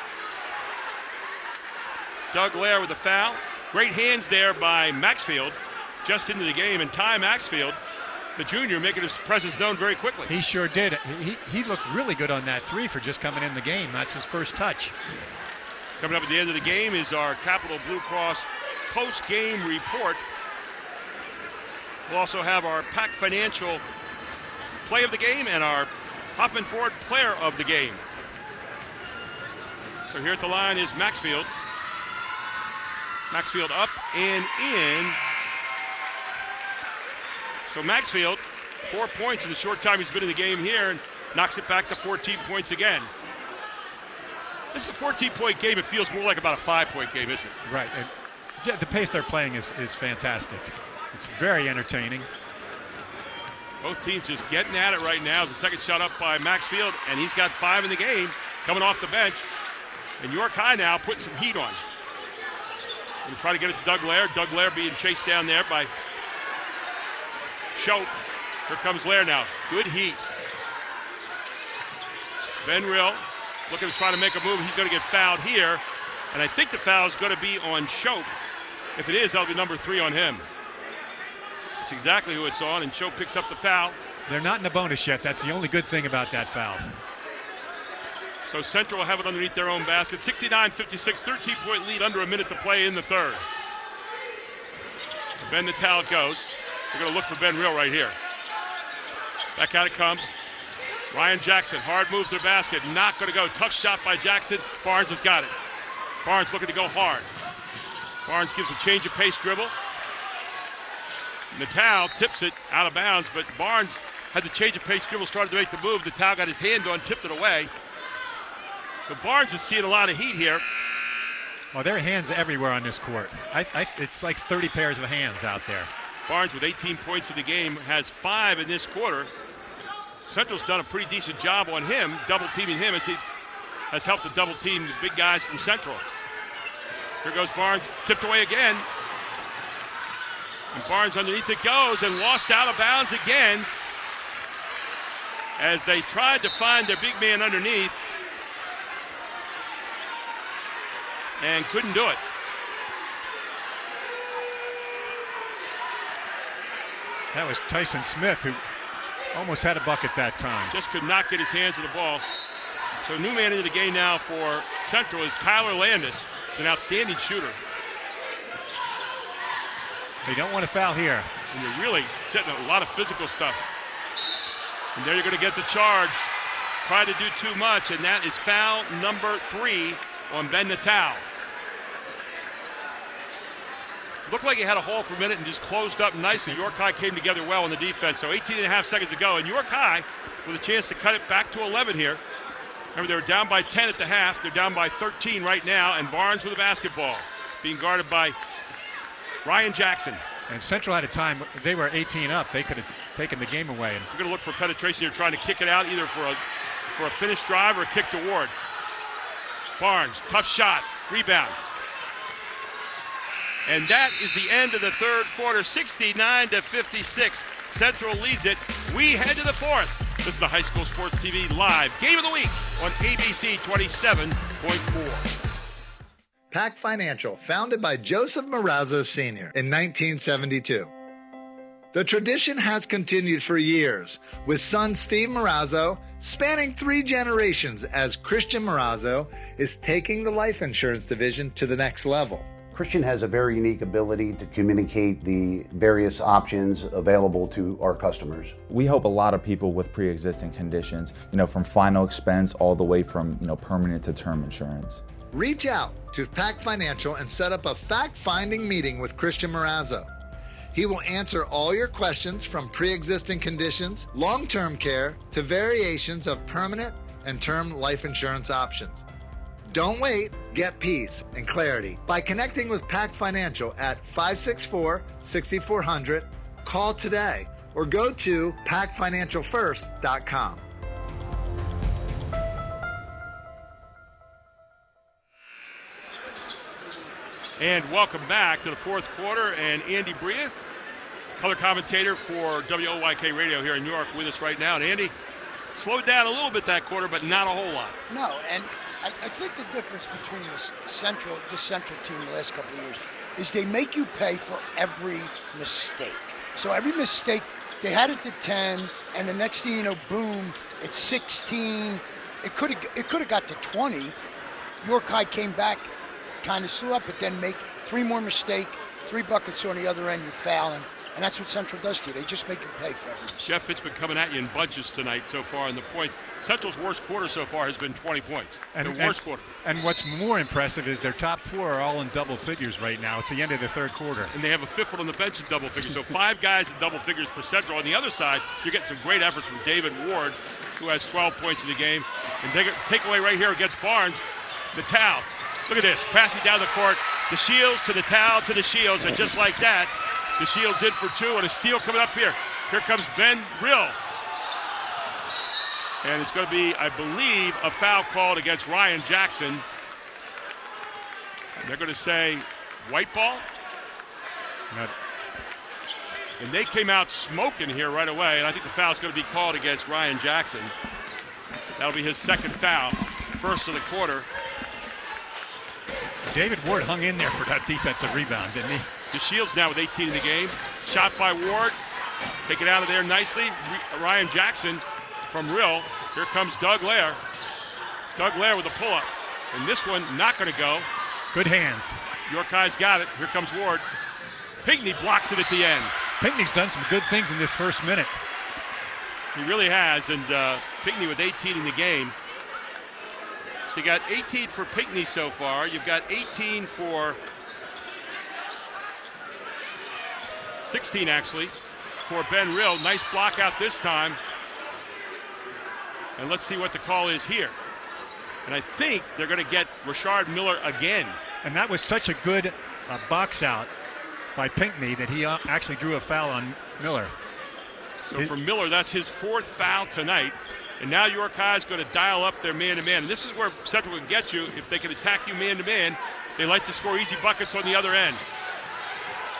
Doug Lair with the foul. Great hands there by Maxfield just into the game, and Ty Maxfield, the junior, making his presence known very quickly. He sure did. He looked really good on that 3 for just coming in the game. That's his first touch. Coming up at the end of the game is our Capital Blue Cross post-game report. We'll also have our Pac Financial play of the game and our Hoffman Ford player of the game. So here at the line is Maxfield. Maxfield up and in. So Maxfield, 4 points in the short time he's been in the game here, and knocks it back to 14 points again. This is a 14-point game. It feels more like about a 5-point game, isn't it? Right. And the pace they're playing is fantastic. It's very entertaining. Both teams just getting at it right now. It's the second shot up by Maxfield, and he's got 5 in the game coming off the bench. And York High now putting some heat on. And try to get it to Doug Lair. Doug Lair being chased down there by Schopp. Here comes Lair now. Good heat. Ben Rill looking to try to make a move. He's going to get fouled here. And I think the foul is going to be on Schopp. If it is, that'll be number 3 on him. That's exactly who it's on, and Schopp picks up the foul. They're not in the bonus yet. That's the only good thing about that foul. So Central will have it underneath their own basket. 69-56, 13-point lead, under a minute to play in the third. Ben Natal goes. They're going to look for Ben Rill right here. Back out it comes. Ryan Jackson, hard move to the basket, not going to go. Tough shot by Jackson. Barnes has got it. Barnes looking to go hard. Barnes gives a change of pace dribble. Natal tips it out of bounds, but Barnes had the change of pace dribble, started to make the move. Natal got his hand on, tipped it away. So Barnes is seeing a lot of heat here. Oh, there are hands everywhere on this court. It's like 30 pairs of hands out there. Barnes with 18 points in the game has 5 in this quarter. Central's done a pretty decent job on him, double-teaming him as he has helped to double-team the big guys from Central. Here goes Barnes, tipped away again. And Barnes underneath it goes and lost out of bounds again as they tried to find their big man underneath and couldn't do it. That was Tyson Smith, who almost had a bucket that time. Just could not get his hands on the ball. So new man into the game now for Central is Kyler Landis. He's an outstanding shooter. They don't want to foul here. And you're really setting a lot of physical stuff. And there you're going to get the charge. Try to do too much, and that is foul number 3 on Ben Natal. Looked like he had a hole for a minute and just closed up nicely. York High came together well in the defense. So 18 and a half seconds to go. And York High with a chance to cut it back to 11 here. Remember, they were down by 10 at the half. They're down by 13 right now. And Barnes with a basketball, being guarded by Ryan Jackson. And Central had a time, they were 18 up. They could have taken the game away. And we're going to look for penetration here, trying to kick it out either for a finished drive or a kick to Ward. Barnes, tough shot, rebound. And that is the end of the third quarter, 69-56. Central leads it. We head to the fourth. This is the High School Sports TV Live Game of the Week on ABC 27.4. Pac Financial, founded by Joseph Marazzo Sr. in 1972. The tradition has continued for years, with son Steve Marazzo spanning 3 generations as Christian Marazzo is taking the life insurance division to the next level. Christian has a very unique ability to communicate the various options available to our customers. We help a lot of people with pre-existing conditions, from final expense all the way from, permanent to term insurance. Reach out to Pac Financial and set up a fact-finding meeting with Christian Marazzo. He will answer all your questions from pre-existing conditions, long-term care, to variations of permanent and term life insurance options. Don't wait. Get peace and clarity by connecting with Pac Financial at 564-6400. Call today or go to pacfinancialfirst.com. And welcome back to the fourth quarter. And Andy Bria, color commentator for WOYK Radio here in New York, with us right now. And Andy, slowed down a little bit that quarter, but not a whole lot. No, and I think the difference between this central team the last couple of years is they make you pay for every mistake. So every mistake, they had it to 10, and the next thing you know, boom, it's 16. It could have got to 20. York High came back, kind of slew up, but then make 3 more mistakes, 3 buckets on the other end, you're fouling. And that's what Central does to you. They just make you pay for every mistake. Jeff, it's been coming at you in bunches tonight so far in the points. Central's worst quarter so far has been 20 points. Worst quarter. And what's more impressive is their top 4 are all in double figures right now. It's the end of the third quarter. And they have a 5th one on the bench in double figures. So 5 guys in double figures for Central. On the other side, you're getting some great efforts from David Ward, who has 12 points in the game. And takeaway right here against Barnes, the towel. Look at this, passing down the court. The Shields to the towel to the Shields, and just like that, the Shields in for 2, and a steal coming up here. Here comes Ben Rill. And it's going to be, I believe, a foul called against Ryan Jackson. And they're going to say white ball. And they came out smoking here right away, and I think the foul's going to be called against Ryan Jackson. That'll be his second foul, first of the quarter. David Ward hung in there for that defensive rebound, didn't he? The Shields now with 18 in the game. Shot by Ward. Take it out of there nicely. Ryan Jackson from Rill. Here comes Doug Lair. Doug Lair with a pull-up. And this one not going to go. Good hands. York High's got it. Here comes Ward. Pinckney blocks it at the end. Pinckney's done some good things in this first minute. He really has. And Pinckney with 18 in the game. So you got 18 for Pinckney so far. You've got 18 for 16 actually for Ben Rill. Nice block out this time. And let's see what the call is here. And I think they're going to get Rashard Miller again. And that was such a good box out by Pinckney that he actually drew a foul on Miller. So for Miller, that's his 4th foul tonight. And now York High is going to dial up their man-to-man. And this is where Central can get you. If they can attack you man-to-man, they like to score easy buckets on the other end.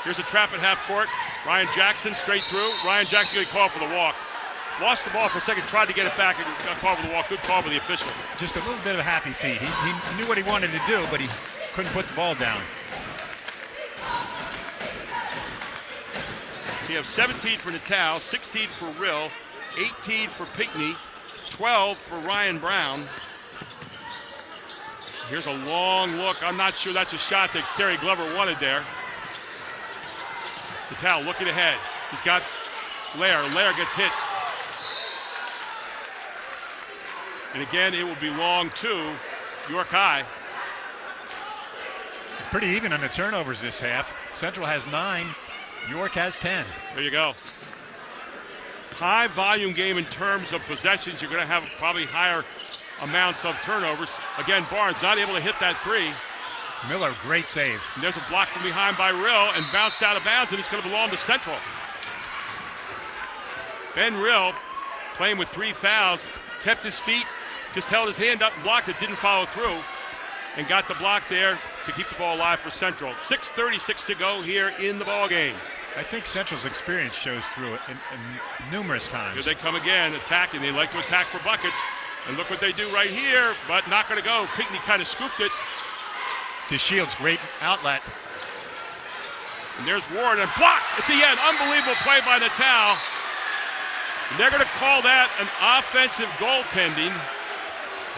Here's a trap at half court. Ryan Jackson straight through. Ryan Jackson going to call for the walk. Lost the ball for a second, tried to get it back, and got called for the walk. Good call by the official. Just a little bit of a happy feet. He knew what he wanted to do, but he couldn't put the ball down. So you have 17 for Natal, 16 for Rill, 18 for Pinckney, 12 for Ryan Brown. Here's a long look. I'm not sure that's a shot that Kerry Glover wanted there. Natal looking ahead. He's got Lair. Lair gets hit. And again, it will belong to York High. pretty even on the turnovers this half. Central has 9, York has 10. There you go. High volume game in terms of possessions. You're going to have probably higher amounts of turnovers. Again, Barnes not able to hit that three. Miller, great save. And there's a block from behind by Rill and bounced out of bounds, and it's going to belong to Central. Ben Rill, playing with 3 fouls, kept his feet, just held his hand up and blocked it, didn't follow through, and got the block there to keep the ball alive for Central. 6:36 to go here in the ball game. I think Central's experience shows through it in numerous times. Here they come again, attacking. They like to attack for buckets. And look what they do right here, but not going to go. Pinckney kind of scooped it. DeShields, great outlet. And there's Ward, and blocked at the end. Unbelievable play by Natal. And they're going to call that an offensive goaltending,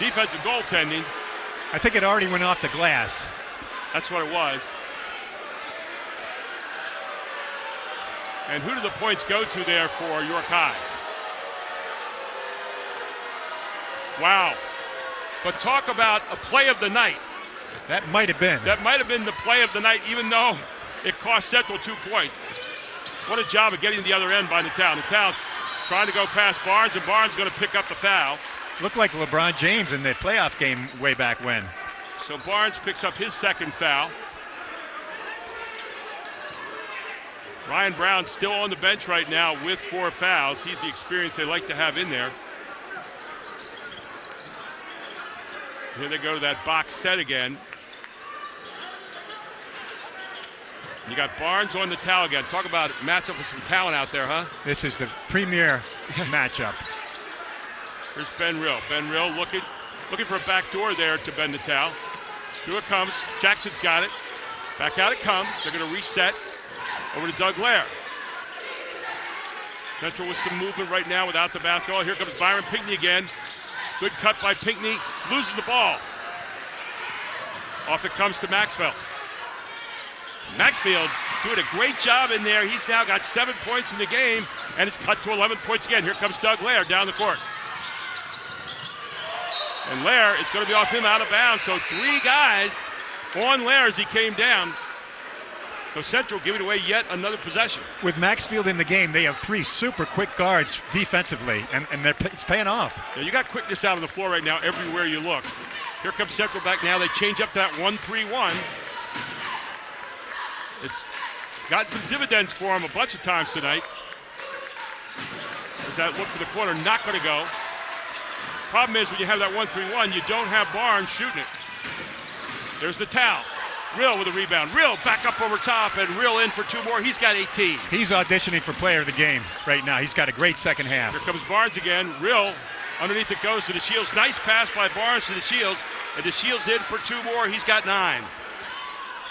defensive goaltending. I think it already went off the glass. That's what it was. And who do the points go to there for York High? Wow. But talk about a play of the night. That might have been. That might have been the play of the night, even though it cost Central 2 points. What a job of getting the other end by Natal. Natal trying to go past Barnes, and Barnes going to pick up the foul. Looked like LeBron James in the playoff game way back when. So Barnes picks up his second foul. Ryan Brown still on the bench right now with 4 fouls. He's the experience they like to have in there. Here they go to that box set again. You got Barnes on the towel again. Talk about matchup with some talent out there, huh? This is the premier matchup. Here's Ben Rill. Ben Rill looking for a back door there to Ben Natal. Through it comes. Jackson's got it. Back out it comes. They're going to reset over to Doug Lair. Central with some movement right now without the basketball. Here comes Byron Pinckney again. Good cut by Pinckney. Loses the ball. Off it comes to Maxfield. Maxfield doing a great job in there. He's now got 7 points in the game, and it's cut to 11 points again. Here comes Doug Lair down the court. And Lair, it's going to be off him out of bounds. So 3 guys on Lair as he came down. So Central giving away yet another possession. With Maxfield in the game, they have 3 super quick guards defensively, and it's paying off. Yeah, you got quickness out on the floor right now everywhere you look. Here comes Central back now. They change up to that 1-3-1. It's got some dividends for him a bunch of times tonight. There's that look for the corner, not going to go. Problem is when you have that 1-3-1, you don't have Barnes shooting it. There's the towel. Rill with a rebound. Rill back up over top, and Rill in for 2 more. He's got 18. He's auditioning for player of the game right now. He's got a great second half. Here comes Barnes again. Rill underneath it goes to DeShields. Nice pass by Barnes to DeShields, and DeShields in for 2 more. He's got 9.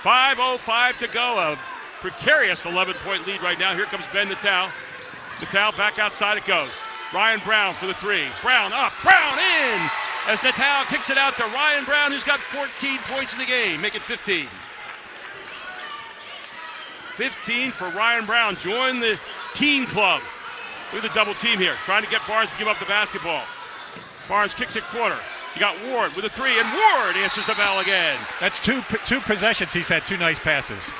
5:05 to go. A precarious 11-point lead right now. Here comes Ben Natal. Natal back outside it goes. Ryan Brown for the 3. Brown up. Brown in! As Natal kicks it out to Ryan Brown, who's got 14 points in the game. Make it 15. 15 for Ryan Brown. Join the teen club. Look at the double team here. Trying to get Barnes to give up the basketball. Barnes kicks it corner. You got Ward with a 3, and Ward answers the bell again. That's two possessions. He's had 2 nice passes.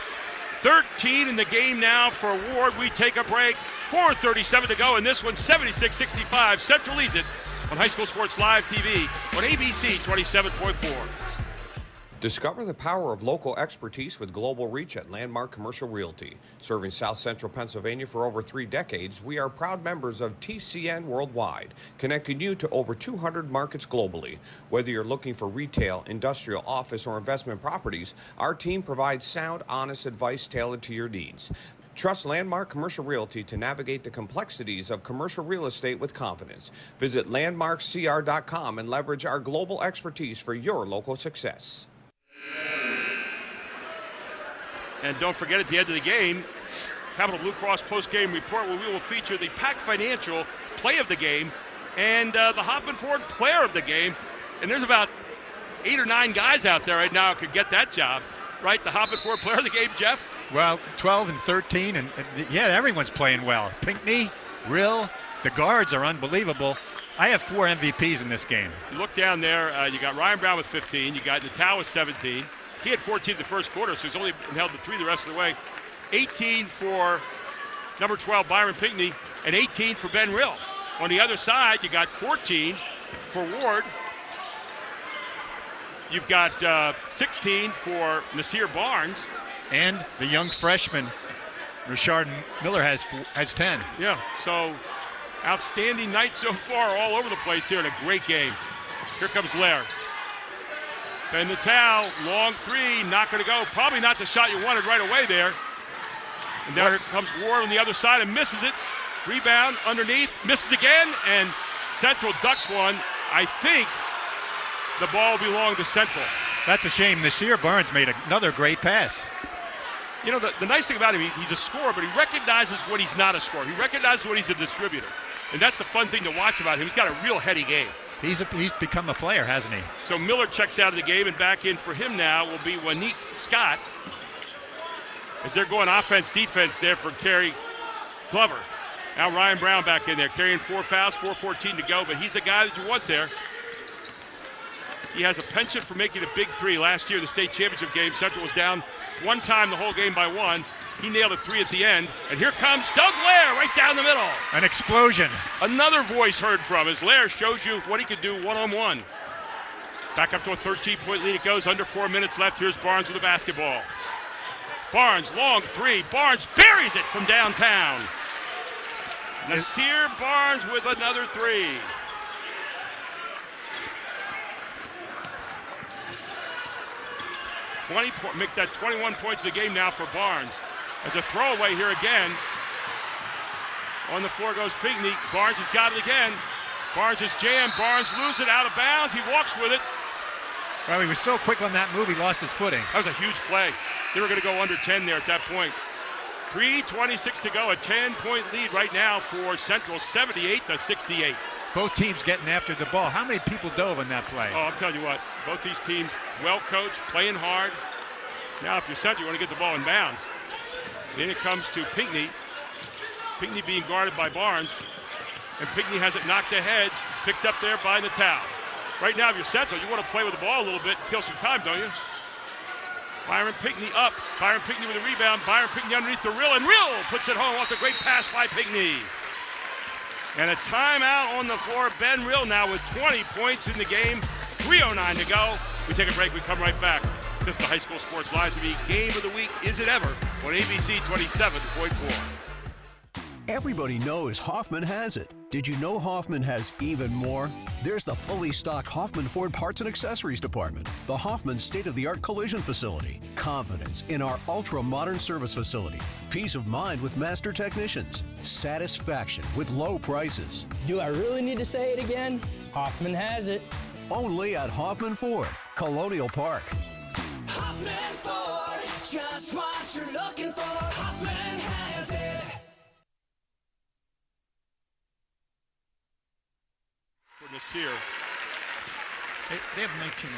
13 in the game now for Ward. We take a break. 4:37 to go, and this one 76-65. Central leads it on High School Sports Live TV on ABC 27.4. Discover the power of local expertise with global reach at Landmark Commercial Realty. Serving South Central Pennsylvania for over 3 decades, we are proud members of TCN Worldwide, connecting you to over 200 markets globally. Whether you're looking for retail, industrial, office, or investment properties, our team provides sound, honest advice tailored to your needs. Trust Landmark Commercial Realty to navigate the complexities of commercial real estate with confidence. Visit landmarkcr.com and leverage our global expertise for your local success. And don't forget, at the end of the game, Capital Blue Cross post-game report, where we will feature the Pac Financial play of the game and the Hoffman Ford player of the game. And there's about 8 or 9 guys out there right now who could get that job, right? The Hoffman Ford player of the game, Jeff? Well, 12 and 13, and yeah, everyone's playing well. Pinckney, Rill, the guards are unbelievable. I have 4 MVPs in this game. You look down there, you got Ryan Brown with 15, you got Natal with 17, He had 14 in the first quarter, so he's only held the 3 the rest of the way. 18 for number 12, Byron Pinckney, and 18 for Ben Rill. On the other side, you got 14 for Ward. You've got 16 for Nasir Barnes. And the young freshman, Rashard Miller, has 10. Yeah, so outstanding night so far all over the place here, and a great game. Here comes Lair. Ben Natal, long 3, not going to go. Probably not the shot you wanted right away there. And there comes Ward on the other side and misses it. Rebound underneath, misses again, and Central ducks one. I think the ball belonged to Central. That's a shame. Nasir Barnes made another great pass. You know, the nice thing about him, he's a scorer, but he recognizes when he's not a scorer. He recognizes when he's a distributor. And that's the fun thing to watch about him. He's got a real heady game. He's become a player, hasn't he? So Miller checks out of the game, and back in for him now will be Wanique Scott. As they're going offense-defense there for Kerry Glover. Now Ryan Brown back in there, carrying 4 fouls, 4:14 to go, but he's a guy that you want there. He has a penchant for making a big 3. Last year in the state championship game, Central was down one time the whole game by 1. He nailed a 3 at the end. And here comes Doug Lair right down the middle. An explosion. Another voice heard from as Lair shows you what he could do one-on-one. Back up to a 13-point lead it goes. Under 4 minutes left. Here's Barnes with the basketball. Barnes, long 3. Barnes buries it from downtown. Nasir Barnes with another 3. Make that 21 points of the game now for Barnes. As a throwaway here again. On the floor goes Pinckney. Barnes has got it again. Barnes is jammed. Barnes loses it out of bounds. He walks with it. Well, he was so quick on that move, he lost his footing. That was a huge play. They were going to go under 10 there at that point. 3:26 to go. A 10-point lead right now for Central, 78-68. Both teams getting after the ball. How many people dove on that play? Oh, I'll tell you what. Both these teams well coached, playing hard. Now, if you're Central, you want to get the ball in bounds. Then it comes to Pinckney. Pinckney being guarded by Barnes. And Pinckney has it knocked ahead, picked up there by Natal. Right now, if you're Central, you want to play with the ball a little bit and kill some time, don't you? Byron Pinckney up. Byron Pinckney with a rebound. Byron Pinckney underneath the Rill, and Rill puts it home off the great pass by Pinckney. And a timeout on the floor. Ben Rill now with 20 points in the game. 3:09 to go. We take a break. We come right back. This is the High School Sports Live TV Game of the Week. Is it ever? On ABC 27.4. Everybody knows Hoffman has it. Did you know Hoffman has even more? There's the fully stocked Hoffman Ford Parts and Accessories Department, the Hoffman state-of-the-art collision facility, confidence in our ultra-modern service facility, peace of mind with master technicians, satisfaction with low prices. Do I really need to say it again? Hoffman has it. Only at Hoffman Ford, Colonial Park. Hoffman Ford, just what you're looking for. Hoffman has it. Nasir. They have 19.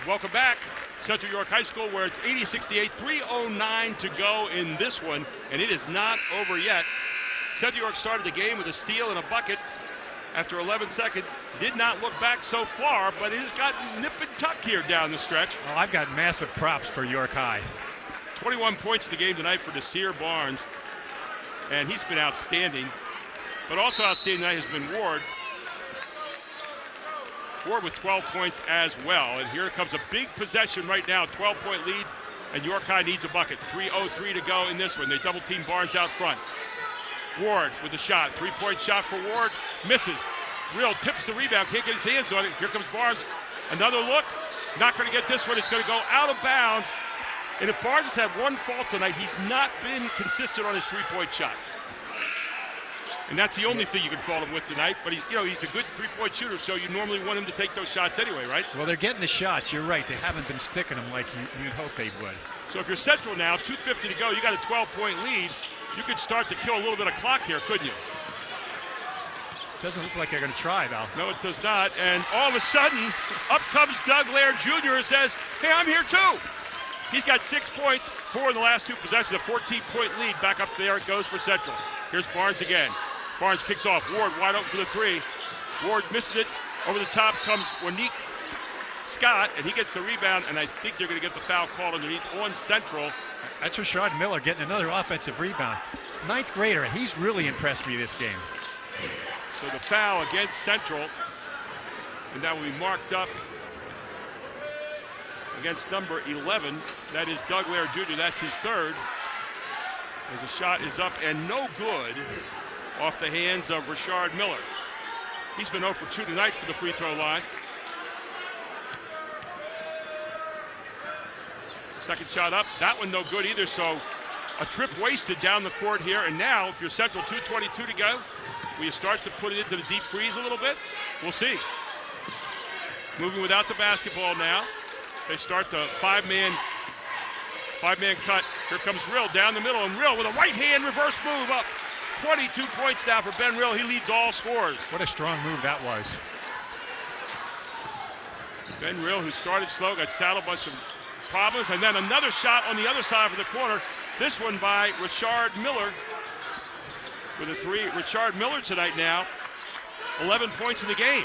Welcome back. Central York High School, where it's 80-68, 3:09 to go in this one, and it is not over yet. Central York started the game with a steal and a bucket after 11 seconds. Did not look back so far, but it has got nip and tuck here down the stretch. Well, I've got massive props for York High. 21 points in the game tonight for Nasir Barnes, and he's been outstanding. But also outstanding tonight has been Ward. Ward with 12 points as well. And here comes a big possession right now, 12-point lead, and York High needs a bucket. 3:03 to go in this one. They double-team Barnes out front. Ward with a shot. 3-point shot for Ward. Misses. Real tips the rebound. Can't get his hands on it. Here comes Barnes. Another look. Not going to get this one. It's going to go out of bounds. And if Barnes has had one fault tonight, he's not been consistent on his 3-point shot. And that's the only thing you can fault him with tonight. But he's a good 3-point shooter, so you normally want him to take those shots anyway, right? Well, they're getting the shots. You're right. They haven't been sticking them like you'd hope they would. So if you're Central now, 2:50 to go, you got a 12-point lead. You could start to kill a little bit of clock here, couldn't you? Doesn't look like they're going to try, though. No, it does not. And all of a sudden, up comes Doug Lair Jr. and says, hey, I'm here too. He's got 6 points, 4 in the last 2 possessions, a 14-point lead. Back up there it goes for Central. Here's Barnes again. Barnes kicks off. Ward wide open for the 3. Ward misses it. Over the top comes Wanique Scott, and he gets the rebound, and I think they're going to get the foul called underneath on Central. That's Rashard Miller getting another offensive rebound. Ninth grader, he's really impressed me this game. So the foul against Central, and that will be marked up against number 11. That is Doug Lair Jr. That's his third. As the shot is up and no good off the hands of Rashard Miller. He's been 0 for 2 tonight for the free throw line. Second shot up, that one no good either, so a trip wasted down the court here. And now, if you're Central, 2:22 to go, will you start to put it into the deep freeze a little bit? We'll see. Moving without the basketball now. They start the five-man cut. Here comes Rill down the middle, and Rill with a right-hand reverse move up. 22 points now for Ben Rill. He leads all scores. What a strong move that was. Ben Rill, who started slow, got saddled a bunch of problems, and then another shot on the other side of the corner. This one by Rashard Miller with a three. Rashard Miller tonight now, 11 points in the game.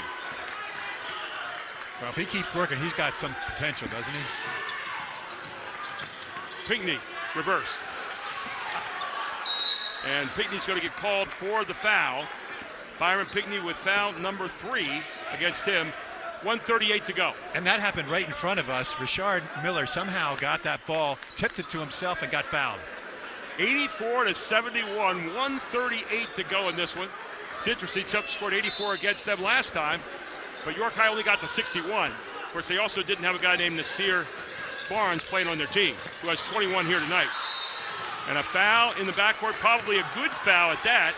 Well, if he keeps working, he's got some potential, doesn't he? Pinckney, reverse. And Pinckney's going to get called for the foul. Byron Pinckney with foul number 3 against him. 1:38 to go. And that happened right in front of us. Rashard Miller somehow got that ball, tipped it to himself, and got fouled. 84-71, 1:38 to go in this one. It's interesting, Central scored 84 against them last time, but York High only got to 61. Of course, they also didn't have a guy named Nasir Barnes playing on their team, who has 21 here tonight. And a foul in the backcourt, probably a good foul at that,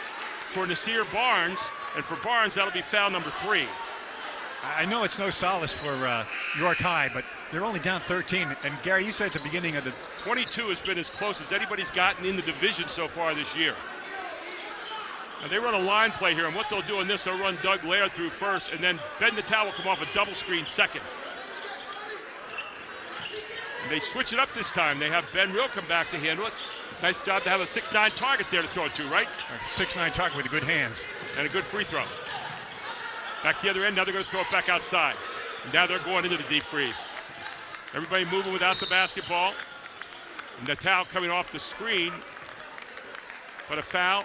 for Nasir Barnes. And for Barnes, that'll be foul number 3. I know it's no solace for York High, but they're only down 13. And Gary, you said at the beginning of the 22 has been as close as anybody's gotten in the division so far this year. Now they run a line play here, and what they'll do in this, they'll run Doug Lair through first, and then Ben Natal will come off a double screen second. And they switch it up this time. They have Ben Rill come back to handle it. Nice job to have a 6'9" target there to throw it to, right? A 6'9" target with good hands. And a good free throw. Back to the other end, now they're going to throw it back outside. And now they're going into the deep freeze. Everybody moving without the basketball. Natal coming off the screen. But a foul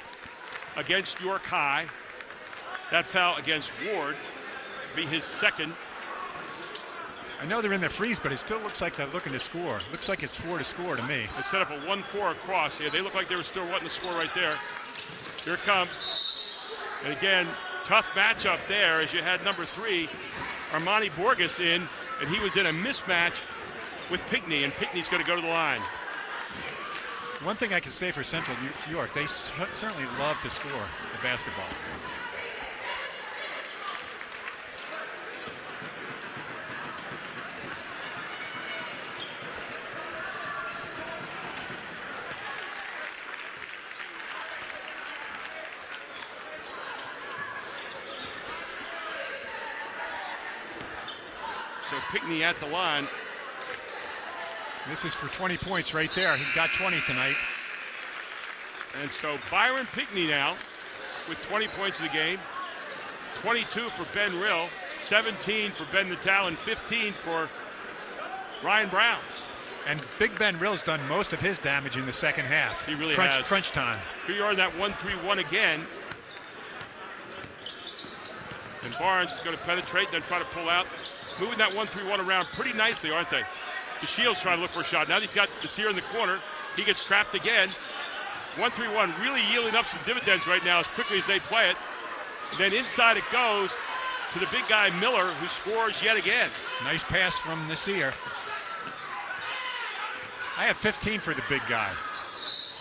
against York High. That foul against Ward will be his second. I know they're in the freeze, but it still looks like they're looking to score. Looks like it's 4 to score to me. They set up a 1-4 across. Yeah, they look like they were still wanting to score right there. Here it comes. And again, tough matchup there as you had number 3, Armani Borges in, and he was in a mismatch with Pinckney, and Pinckney's going to go to the line. One thing I can say for Central New York, they certainly love to score the basketball. So Pinckney at the line. This is for 20 points right there. He got 20 tonight. And so Byron Pinckney now with 20 points in the game. 22 for Ben Rill, 17 for Ben Natal, and 15 for Ryan Brown. And Big Ben Rill's done most of his damage in the second half. He really has. Crunch time. Here you are in that 1-3-1 again. And Barnes is going to penetrate, then try to pull out. Moving that 1-3-1 around pretty nicely, aren't they? The Shields trying to look for a shot. Now he's got Nasir in the corner. He gets trapped again. 1-3-1 really yielding up some dividends right now as quickly as they play it. And then inside it goes to the big guy Miller, who scores yet again. Nice pass from Nasir. I have 15 for the big guy.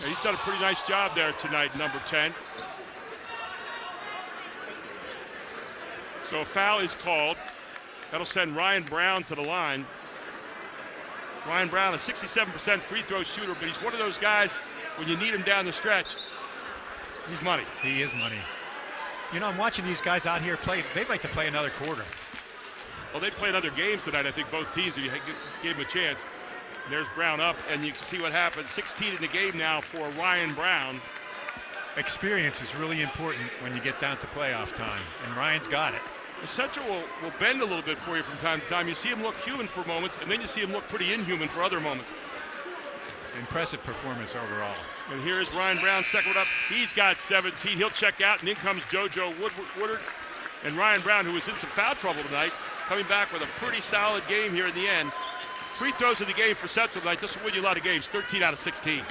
Yeah, he's done a pretty nice job there tonight, number 10. So a foul is called. That'll send Ryan Brown to the line. Ryan Brown, a 67% free throw shooter, but he's one of those guys, when you need him down the stretch, he's money. He is money. You know, I'm watching these guys out here play. They'd like to play another quarter. Well, they'd play another game tonight, I think, both teams, if you gave them a chance. And there's Brown up, and you can see what happened. 16 in the game now for Ryan Brown. Experience is really important when you get down to playoff time, and Ryan's got it. Central will bend a little bit for you from time to time. You see him look human for moments, and then you see him look pretty inhuman for other moments. Impressive performance overall. And here's Ryan Brown, second one up. He's got 17. He'll check out, and in comes JoJo Woodard. And Ryan Brown, who was in some foul trouble tonight, coming back with a pretty solid game here in the end. Free throws in the game for Central tonight. This will win you a lot of games, 13 out of 16.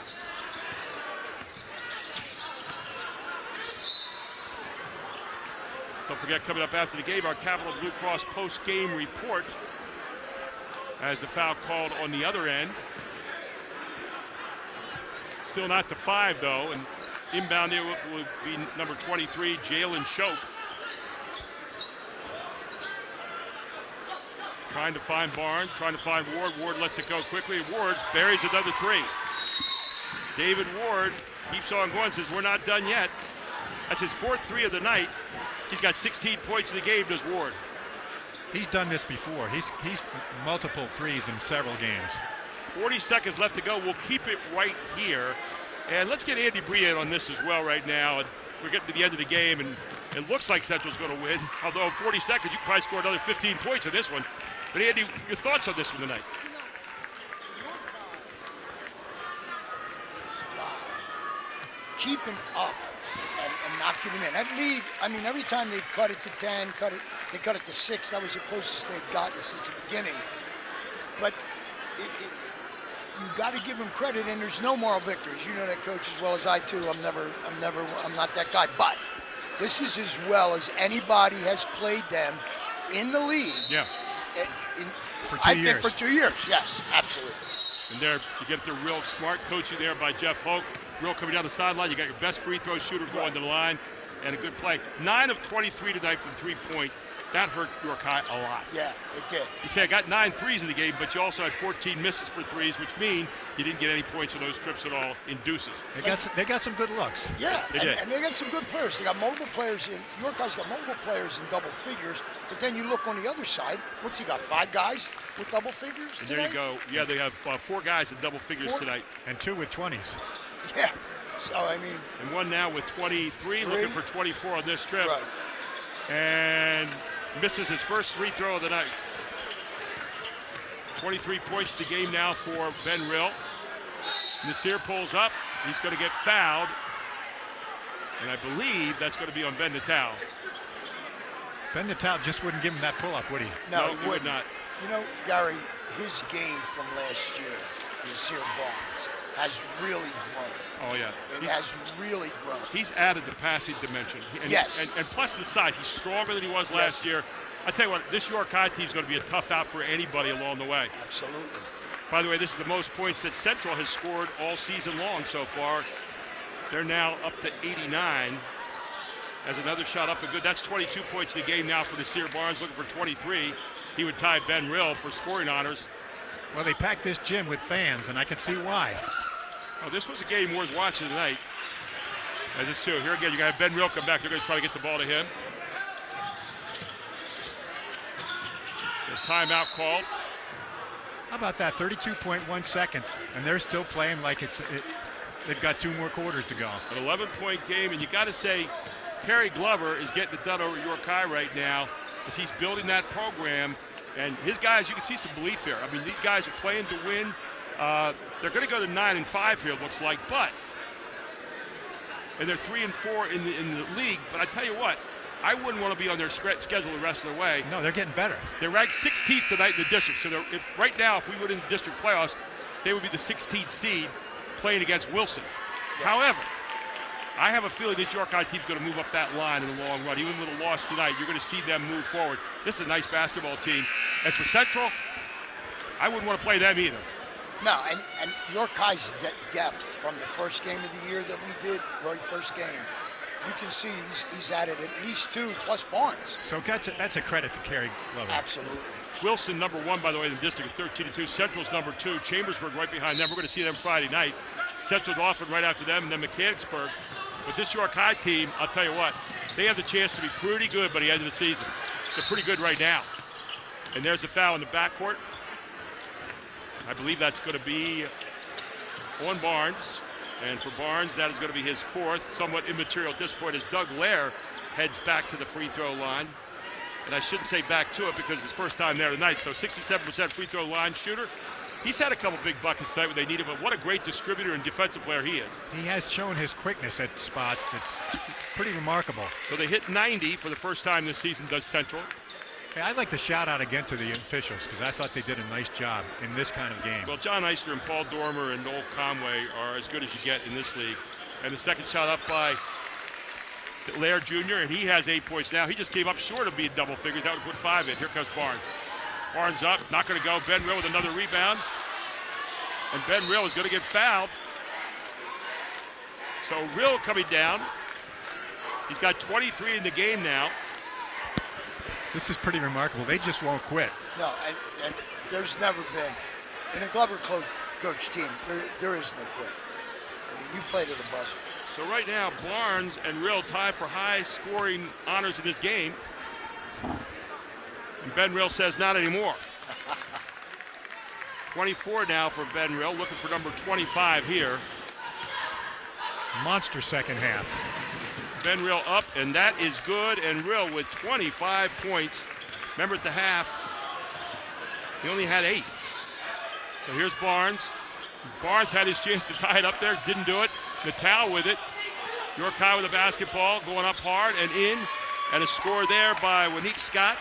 Don't forget, coming up after the game, our Capital Blue Cross post-game report as the foul called on the other end. Still not to 5, though, and inbound there will be number 23, Jalen Shope. Trying to find Barnes, trying to find Ward. Ward lets it go quickly. Ward buries another 3. David Ward keeps on going, says we're not done yet. That's his 4th 3 of the night. He's got 16 points in the game, does Ward. He's done this before. He's multiple threes in several games. 40 seconds left to go. We'll keep it right here. And let's get Andy Bree in on this as well right now. And we're getting to the end of the game, and it looks like Central's going to win. Although in 40 seconds, you probably score another 15 points in this one. But Andy, your thoughts on this one tonight? Keeping up and not giving in. That lead, I mean, every time they've cut it to 10, they cut it to 6. That was the closest they've gotten since the beginning. But you got to give them credit, and there's no moral victories. You know that, Coach, as well as I too. I'm not that guy. But this is as well as anybody has played them in the league. Yeah. For 2 years. For 2 years, yes, absolutely. And there, you get the real smart coaching there by Jeff Hoke. Real coming down the sideline. You got your best free throw shooter going to the line, and a good play. 9 of 23 tonight from 3-point. That hurt York High a lot. Yeah, it did. You say I got 9 threes in the game, but you also had 14 misses for threes, which mean you didn't get any points on those trips at all in deuces. They got some good looks. Yeah, they did. And they got some good players. They got multiple players in. York High's got multiple players in double figures, but then you look on the other side. What's he got? 5 guys with double figures And today? there you go. Yeah, they have 4 guys in double figures tonight. And 2 with 20s. Yeah. So, I mean. And one now with 23, looking for 24 on this trip. Right. And misses his first free throw of the night. 23 points to the game now for Ben Rill. Nasir pulls up. He's going to get fouled. And I believe that's going to be on Ben Natal. Ben Natal just wouldn't give him that pull-up, would he? No, he would not. You know, Gary, his game from last year, Nasir Barnes, has really grown. Oh, yeah. It has really grown. He's added the passing dimension. And, yes. And plus the size. He's stronger than he was last year. I tell you what, this York High team is going to be a tough out for anybody along the way. Absolutely. By the way, this is the most points that Central has scored all season long so far. They're now up to 89. As another shot up and good. That's 22 points in the game now for Nasir Barnes, looking for 23. He would tie Ben Rill for scoring honors. Well, they packed this gym with fans, and I can see why. Oh, this was a game worth watching tonight. As it's 2. Here again, you got to have Ben Rill come back. They're going to try to get the ball to him. The timeout called. How about that? 32.1 seconds, and they're still playing like they've got 2 more quarters to go. An 11-point game, and you got to say, Kerry Glover is getting it done over at York High right now as he's building that program. And his guys, you can see some belief here. I mean, these guys are playing to win. They're going to go to 9-5 here, it looks like, and they're 3-4 in the league. But I tell you what, I wouldn't want to be on their schedule the rest of the way. No, they're getting better. They're ranked 16th tonight in the district. So right now, if we went into district playoffs, they would be the 16th seed playing against Wilson. Yeah. However, I have a feeling this York High team's going to move up that line in the long run. Even with a loss tonight, you're going to see them move forward. This is a nice basketball team. And for Central, I wouldn't want to play them either. No, and York High's depth from the first game of the year that we did, very first game, you can see he's added at least 2 plus Barnes. So that's a credit to Kerry Glover. Absolutely. Wilson, number 1, by the way, in the district at 13-2. Central's number 2. Chambersburg right behind them. We're going to see them Friday night. Central's often right after them, and then Mechanicsburg. But this York High team, I'll tell you what, they have the chance to be pretty good by the end of the season. They're pretty good right now. And there's a foul in the backcourt. I believe that's going to be on Barnes. And for Barnes, that is going to be his 4th, somewhat immaterial at this point, as Doug Lair heads back to the free throw line. And I shouldn't say back to it because it's his first time there tonight. So 67% free throw line shooter. He's had a couple big buckets tonight when they need him, but what a great distributor and defensive player he is. He has shown his quickness at spots that's pretty remarkable. So they hit 90 for the first time this season, does Central. Hey, I'd like to shout out again to the officials because I thought they did a nice job in this kind of game. Well, John Eisner and Paul Dormer and Noel Conway are as good as you get in this league. And the second shot up by Laird Jr., and he has 8 points now. He just came up short of being double figures. That would put 5 in. Here comes Barnes. Barnes up, not going to go. Ben Rill with another rebound. And Ben Rill is going to get fouled. So Rill coming down. He's got 23 in the game now. This is pretty remarkable. They just won't quit. No, and there's never been, in a Glover coach team, there is no quit. I mean, you played at a buzzer. So right now, Barnes and Rill tie for high scoring honors in this game. And Ben Rill says not anymore. 24 now for Ben Rill, looking for number 25 here. Monster second half. Ben Rill up, and that is good, and Rill with 25 points. Remember at the half, he only had 8. So here's Barnes. Barnes had his chance to tie it up there, didn't do it. Natal with it. York High with the basketball, going up hard and in, and a score there by Wanique Scott.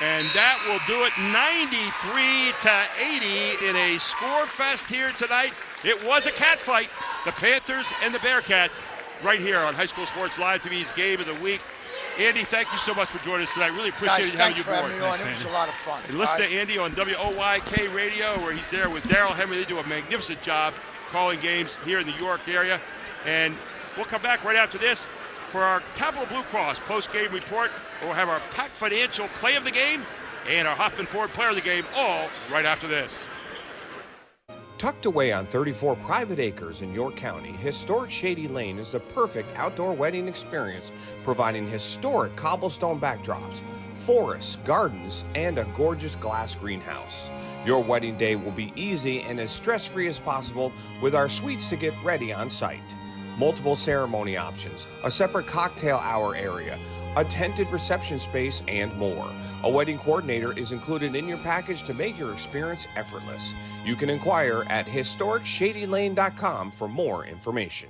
And that will do it, 93-80 in a score fest here tonight. It was a cat fight. The Panthers and the Bearcats right here on High School Sports Live TV's Game of the Week. Andy, thank you so much for joining us tonight. Really appreciate having you aboard. Guys, thanks for having me on. It was a lot of fun. And listen to Andy on WOYK Radio, where he's there with Daryl Henry. They do a magnificent job calling games here in the York area. And we'll come back right after this for our Capital Blue Cross post-game report. We'll have our Pack Financial play of the game and our Hoffman Ford player of the game, all right after this. Tucked away on 34 private acres in York County, historic Shady Lane is the perfect outdoor wedding experience, providing historic cobblestone backdrops, forests, gardens, and a gorgeous glass greenhouse. Your wedding day will be easy and as stress-free as possible with our suites to get ready on site. Multiple ceremony options, a separate cocktail hour area, a tented reception space, and more. A wedding coordinator is included in your package to make your experience effortless. You can inquire at historicshadylane.com for more information.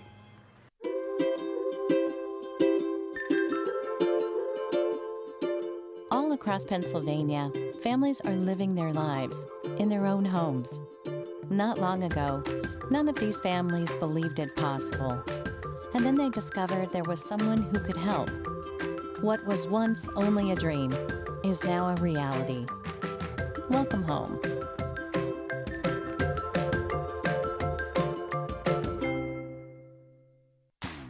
All across Pennsylvania, families are living their lives in their own homes. Not long ago, none of these families believed it possible. And then they discovered there was someone who could help. What was once only a dream is now a reality. Welcome home.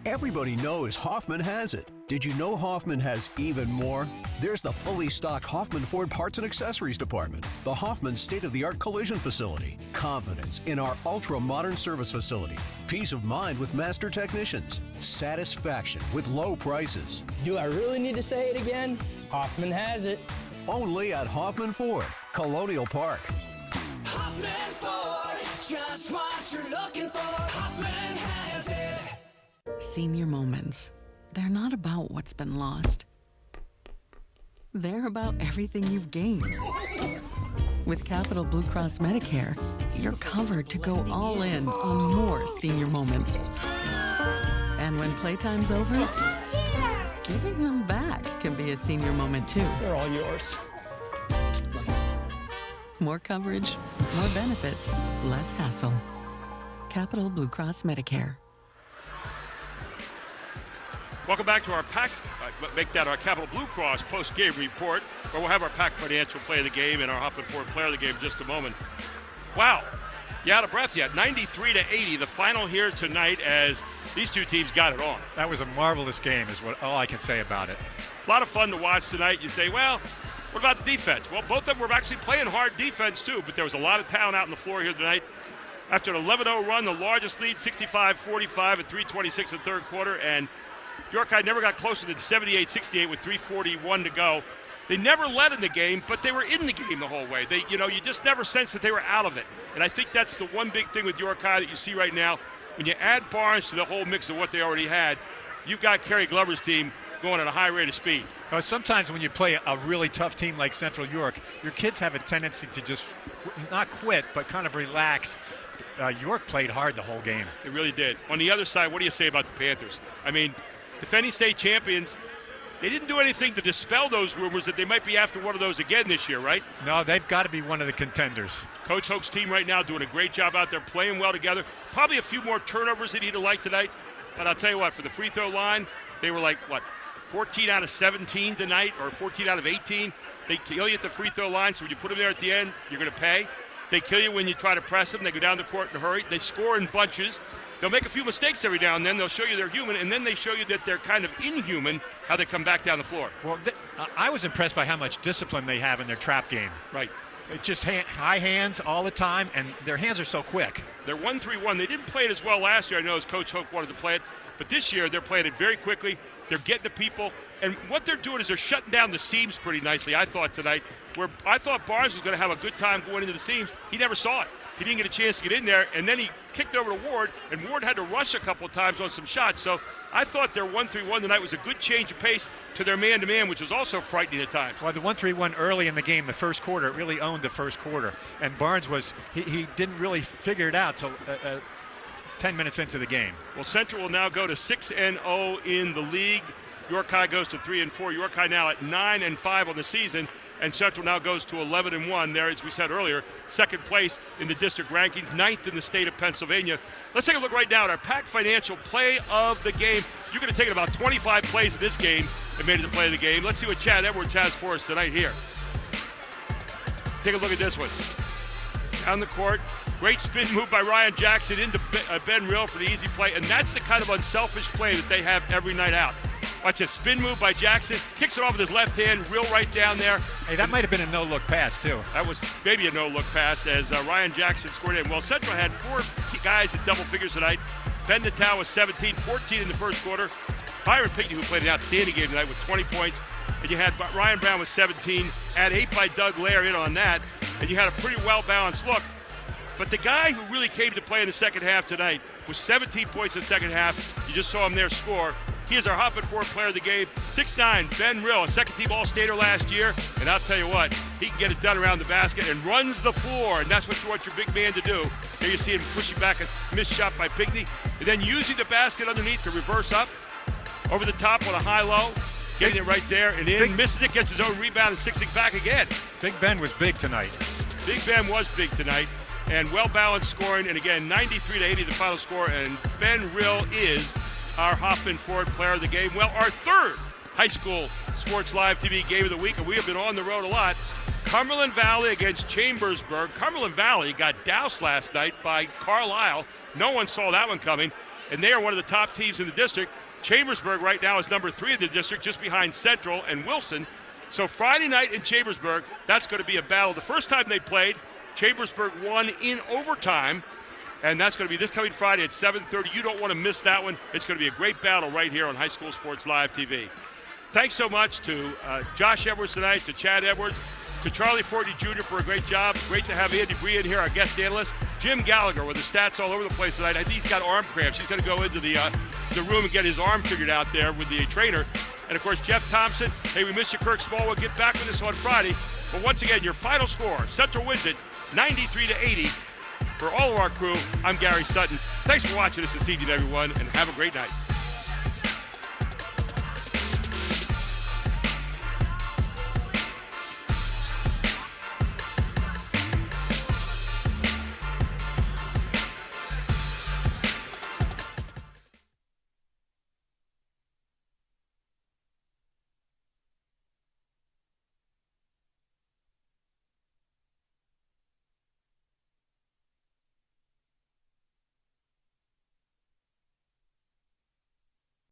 Everybody knows Hoffman has it. Did you know Hoffman has even more? There's the fully stocked Hoffman Ford Parts and Accessories Department, the Hoffman state-of-the-art collision facility, confidence in our ultra-modern service facility, peace of mind with master technicians, satisfaction with low prices. Do I really need to say it again? Hoffman has it. Only at Hoffman Ford, Colonial Park. Hoffman Ford, just what you're looking for. Hoffman has it. Senior moments. They're not about what's been lost. They're about everything you've gained. With Capital Blue Cross Medicare, you're covered to go all in on more senior moments. And when playtime's over, giving them back can be a senior moment too. They're all yours. More coverage, more benefits, less hassle. Capital Blue Cross Medicare. Welcome back to our Pack, make that our Capital Blue Cross post-game report, where we'll have our Pack Financial play of the game and our Hoffman Ford player of the game in just a moment. Wow, you out of breath yet? 93-80, the final here tonight as these two teams got it on. That was a marvelous game is all I can say about it. A lot of fun to watch tonight. You say, well, what about the defense? Well, both of them were actually playing hard defense too, but there was a lot of talent out on the floor here tonight. After an 11-0 run, the largest lead, 65-45 at 3:26 in the third quarter, and York High never got closer than 78-68 with 3:41 to go. They never led in the game, but they were in the game the whole way. You just never sensed that they were out of it. And I think that's the one big thing with York High that you see right now. When you add Barnes to the whole mix of what they already had, you've got Kerry Glover's team going at a high rate of speed. Sometimes when you play a really tough team like Central York, your kids have a tendency to just not quit, but kind of relax. York played hard the whole game. They really did. On the other side, what do you say about the Panthers? I mean, defending state champions, they didn't do anything to dispel those rumors that they might be after one of those again this year, right? No, they've got to be one of the contenders. Coach Hoke's team right now doing a great job out there, playing well together. Probably a few more turnovers than he'd have liked tonight. But I'll tell you what, for the free throw line, they were like, 14 out of 17 tonight, or 14 out of 18. They kill you at the free throw line, so when you put them there at the end, you're going to pay. They kill you when you try to press them. They go down the court in a hurry. They score in bunches. They'll make a few mistakes every now and then. They'll show you they're human, and then they show you that they're kind of inhuman, how they come back down the floor. Well, I was impressed by how much discipline they have in their trap game. Right. It's just high hands all the time, and their hands are so quick. They're 1-3-1. They didn't play it as well last year, I know, as Coach Hoke wanted to play it. But this year, they're playing it very quickly. They're getting to people. And what they're doing is they're shutting down the seams pretty nicely, I thought, tonight. Where I thought Barnes was going to have a good time going into the seams. He never saw it. He didn't get a chance to get in there. And then he kicked over to Ward, and Ward had to rush a couple of times on some shots. So I thought their 1-3-1 tonight was a good change of pace to their man-to-man, which was also frightening at times. Well, the 1-3-1 early in the game, the first quarter, it really owned the first quarter. And Barnes he didn't really figure it out till 10 minutes into the game. Well, Central will now go to 6-0 in the league. York High goes to 3-4. York High now at 9-5 on the season, and Central now goes to 11-1. There, as we said earlier, second place in the district rankings, ninth in the state of Pennsylvania. Let's take a look right now at our Pack Financial Play of the Game. You could have taken about 25 plays in this game and made it the play of the game. Let's see what Chad Edwards has for us tonight here. Take a look at this one. Down the court, great spin move by Ryan Jackson into Ben Rill for the easy play, and that's the kind of unselfish play that they have every night out. Watch a spin move by Jackson, kicks it off with his left hand, Rill right down there. Hey, that might have been a no-look pass, too. That was maybe a no-look pass as Ryan Jackson scored in. Well, Central had 4 guys at double figures tonight. Ben Natal was 17, 14 in the first quarter. Byron Pickney, who played an outstanding game tonight, with 20 points. And you had Ryan Brown with 17, add 8 by Doug Lair in on that. And you had a pretty well-balanced look. But the guy who really came to play in the second half tonight was 17 points in the second half. You just saw him there score. He is our Hoffman Ford player of the game. 6'9", Ben Rill, a second-team All-Stater last year. And I'll tell you what, he can get it done around the basket and runs the floor. And that's what you want your big man to do. There you see him pushing back a missed shot by Pickney. And then using the basket underneath to reverse up. Over the top on a high-low. Getting it right there and in. Misses it, gets his own rebound, and sixing back again. Big Ben was big tonight. Big Ben was big tonight. And well-balanced scoring. And again, 93-80 the final score. And Ben Rill is our Hoffman Ford player of the game. Well, our third high school sports live TV game of the week, and we have been on the road a lot. Cumberland Valley against Chambersburg. Cumberland Valley got doused last night by Carlisle. No one saw that one coming, and they are one of the top teams in the district. Chambersburg right now is number 3 in the district, just behind Central and Wilson. So Friday night in Chambersburg, that's going to be a battle. The first time they played, Chambersburg won in overtime. And that's going to be this coming Friday at 7:30. You don't want to miss that one. It's going to be a great battle right here on High School Sports Live TV. Thanks so much to Josh Edwards tonight, to Chad Edwards, to Charlie Fortney Jr. for a great job. Great to have Andy Bree in here, our guest analyst. Jim Gallagher with the stats all over the place tonight. I think he's got arm cramps. He's going to go into the room and get his arm figured out there with the trainer. And, of course, Jeff Thompson. Hey, we missed you, Kirk Smallwood. Get back with us on Friday. But once again, your final score, Central wins it 93-80. For all of our crew, I'm Gary Sutton. Thanks for watching us this evening, everyone, and have a great night.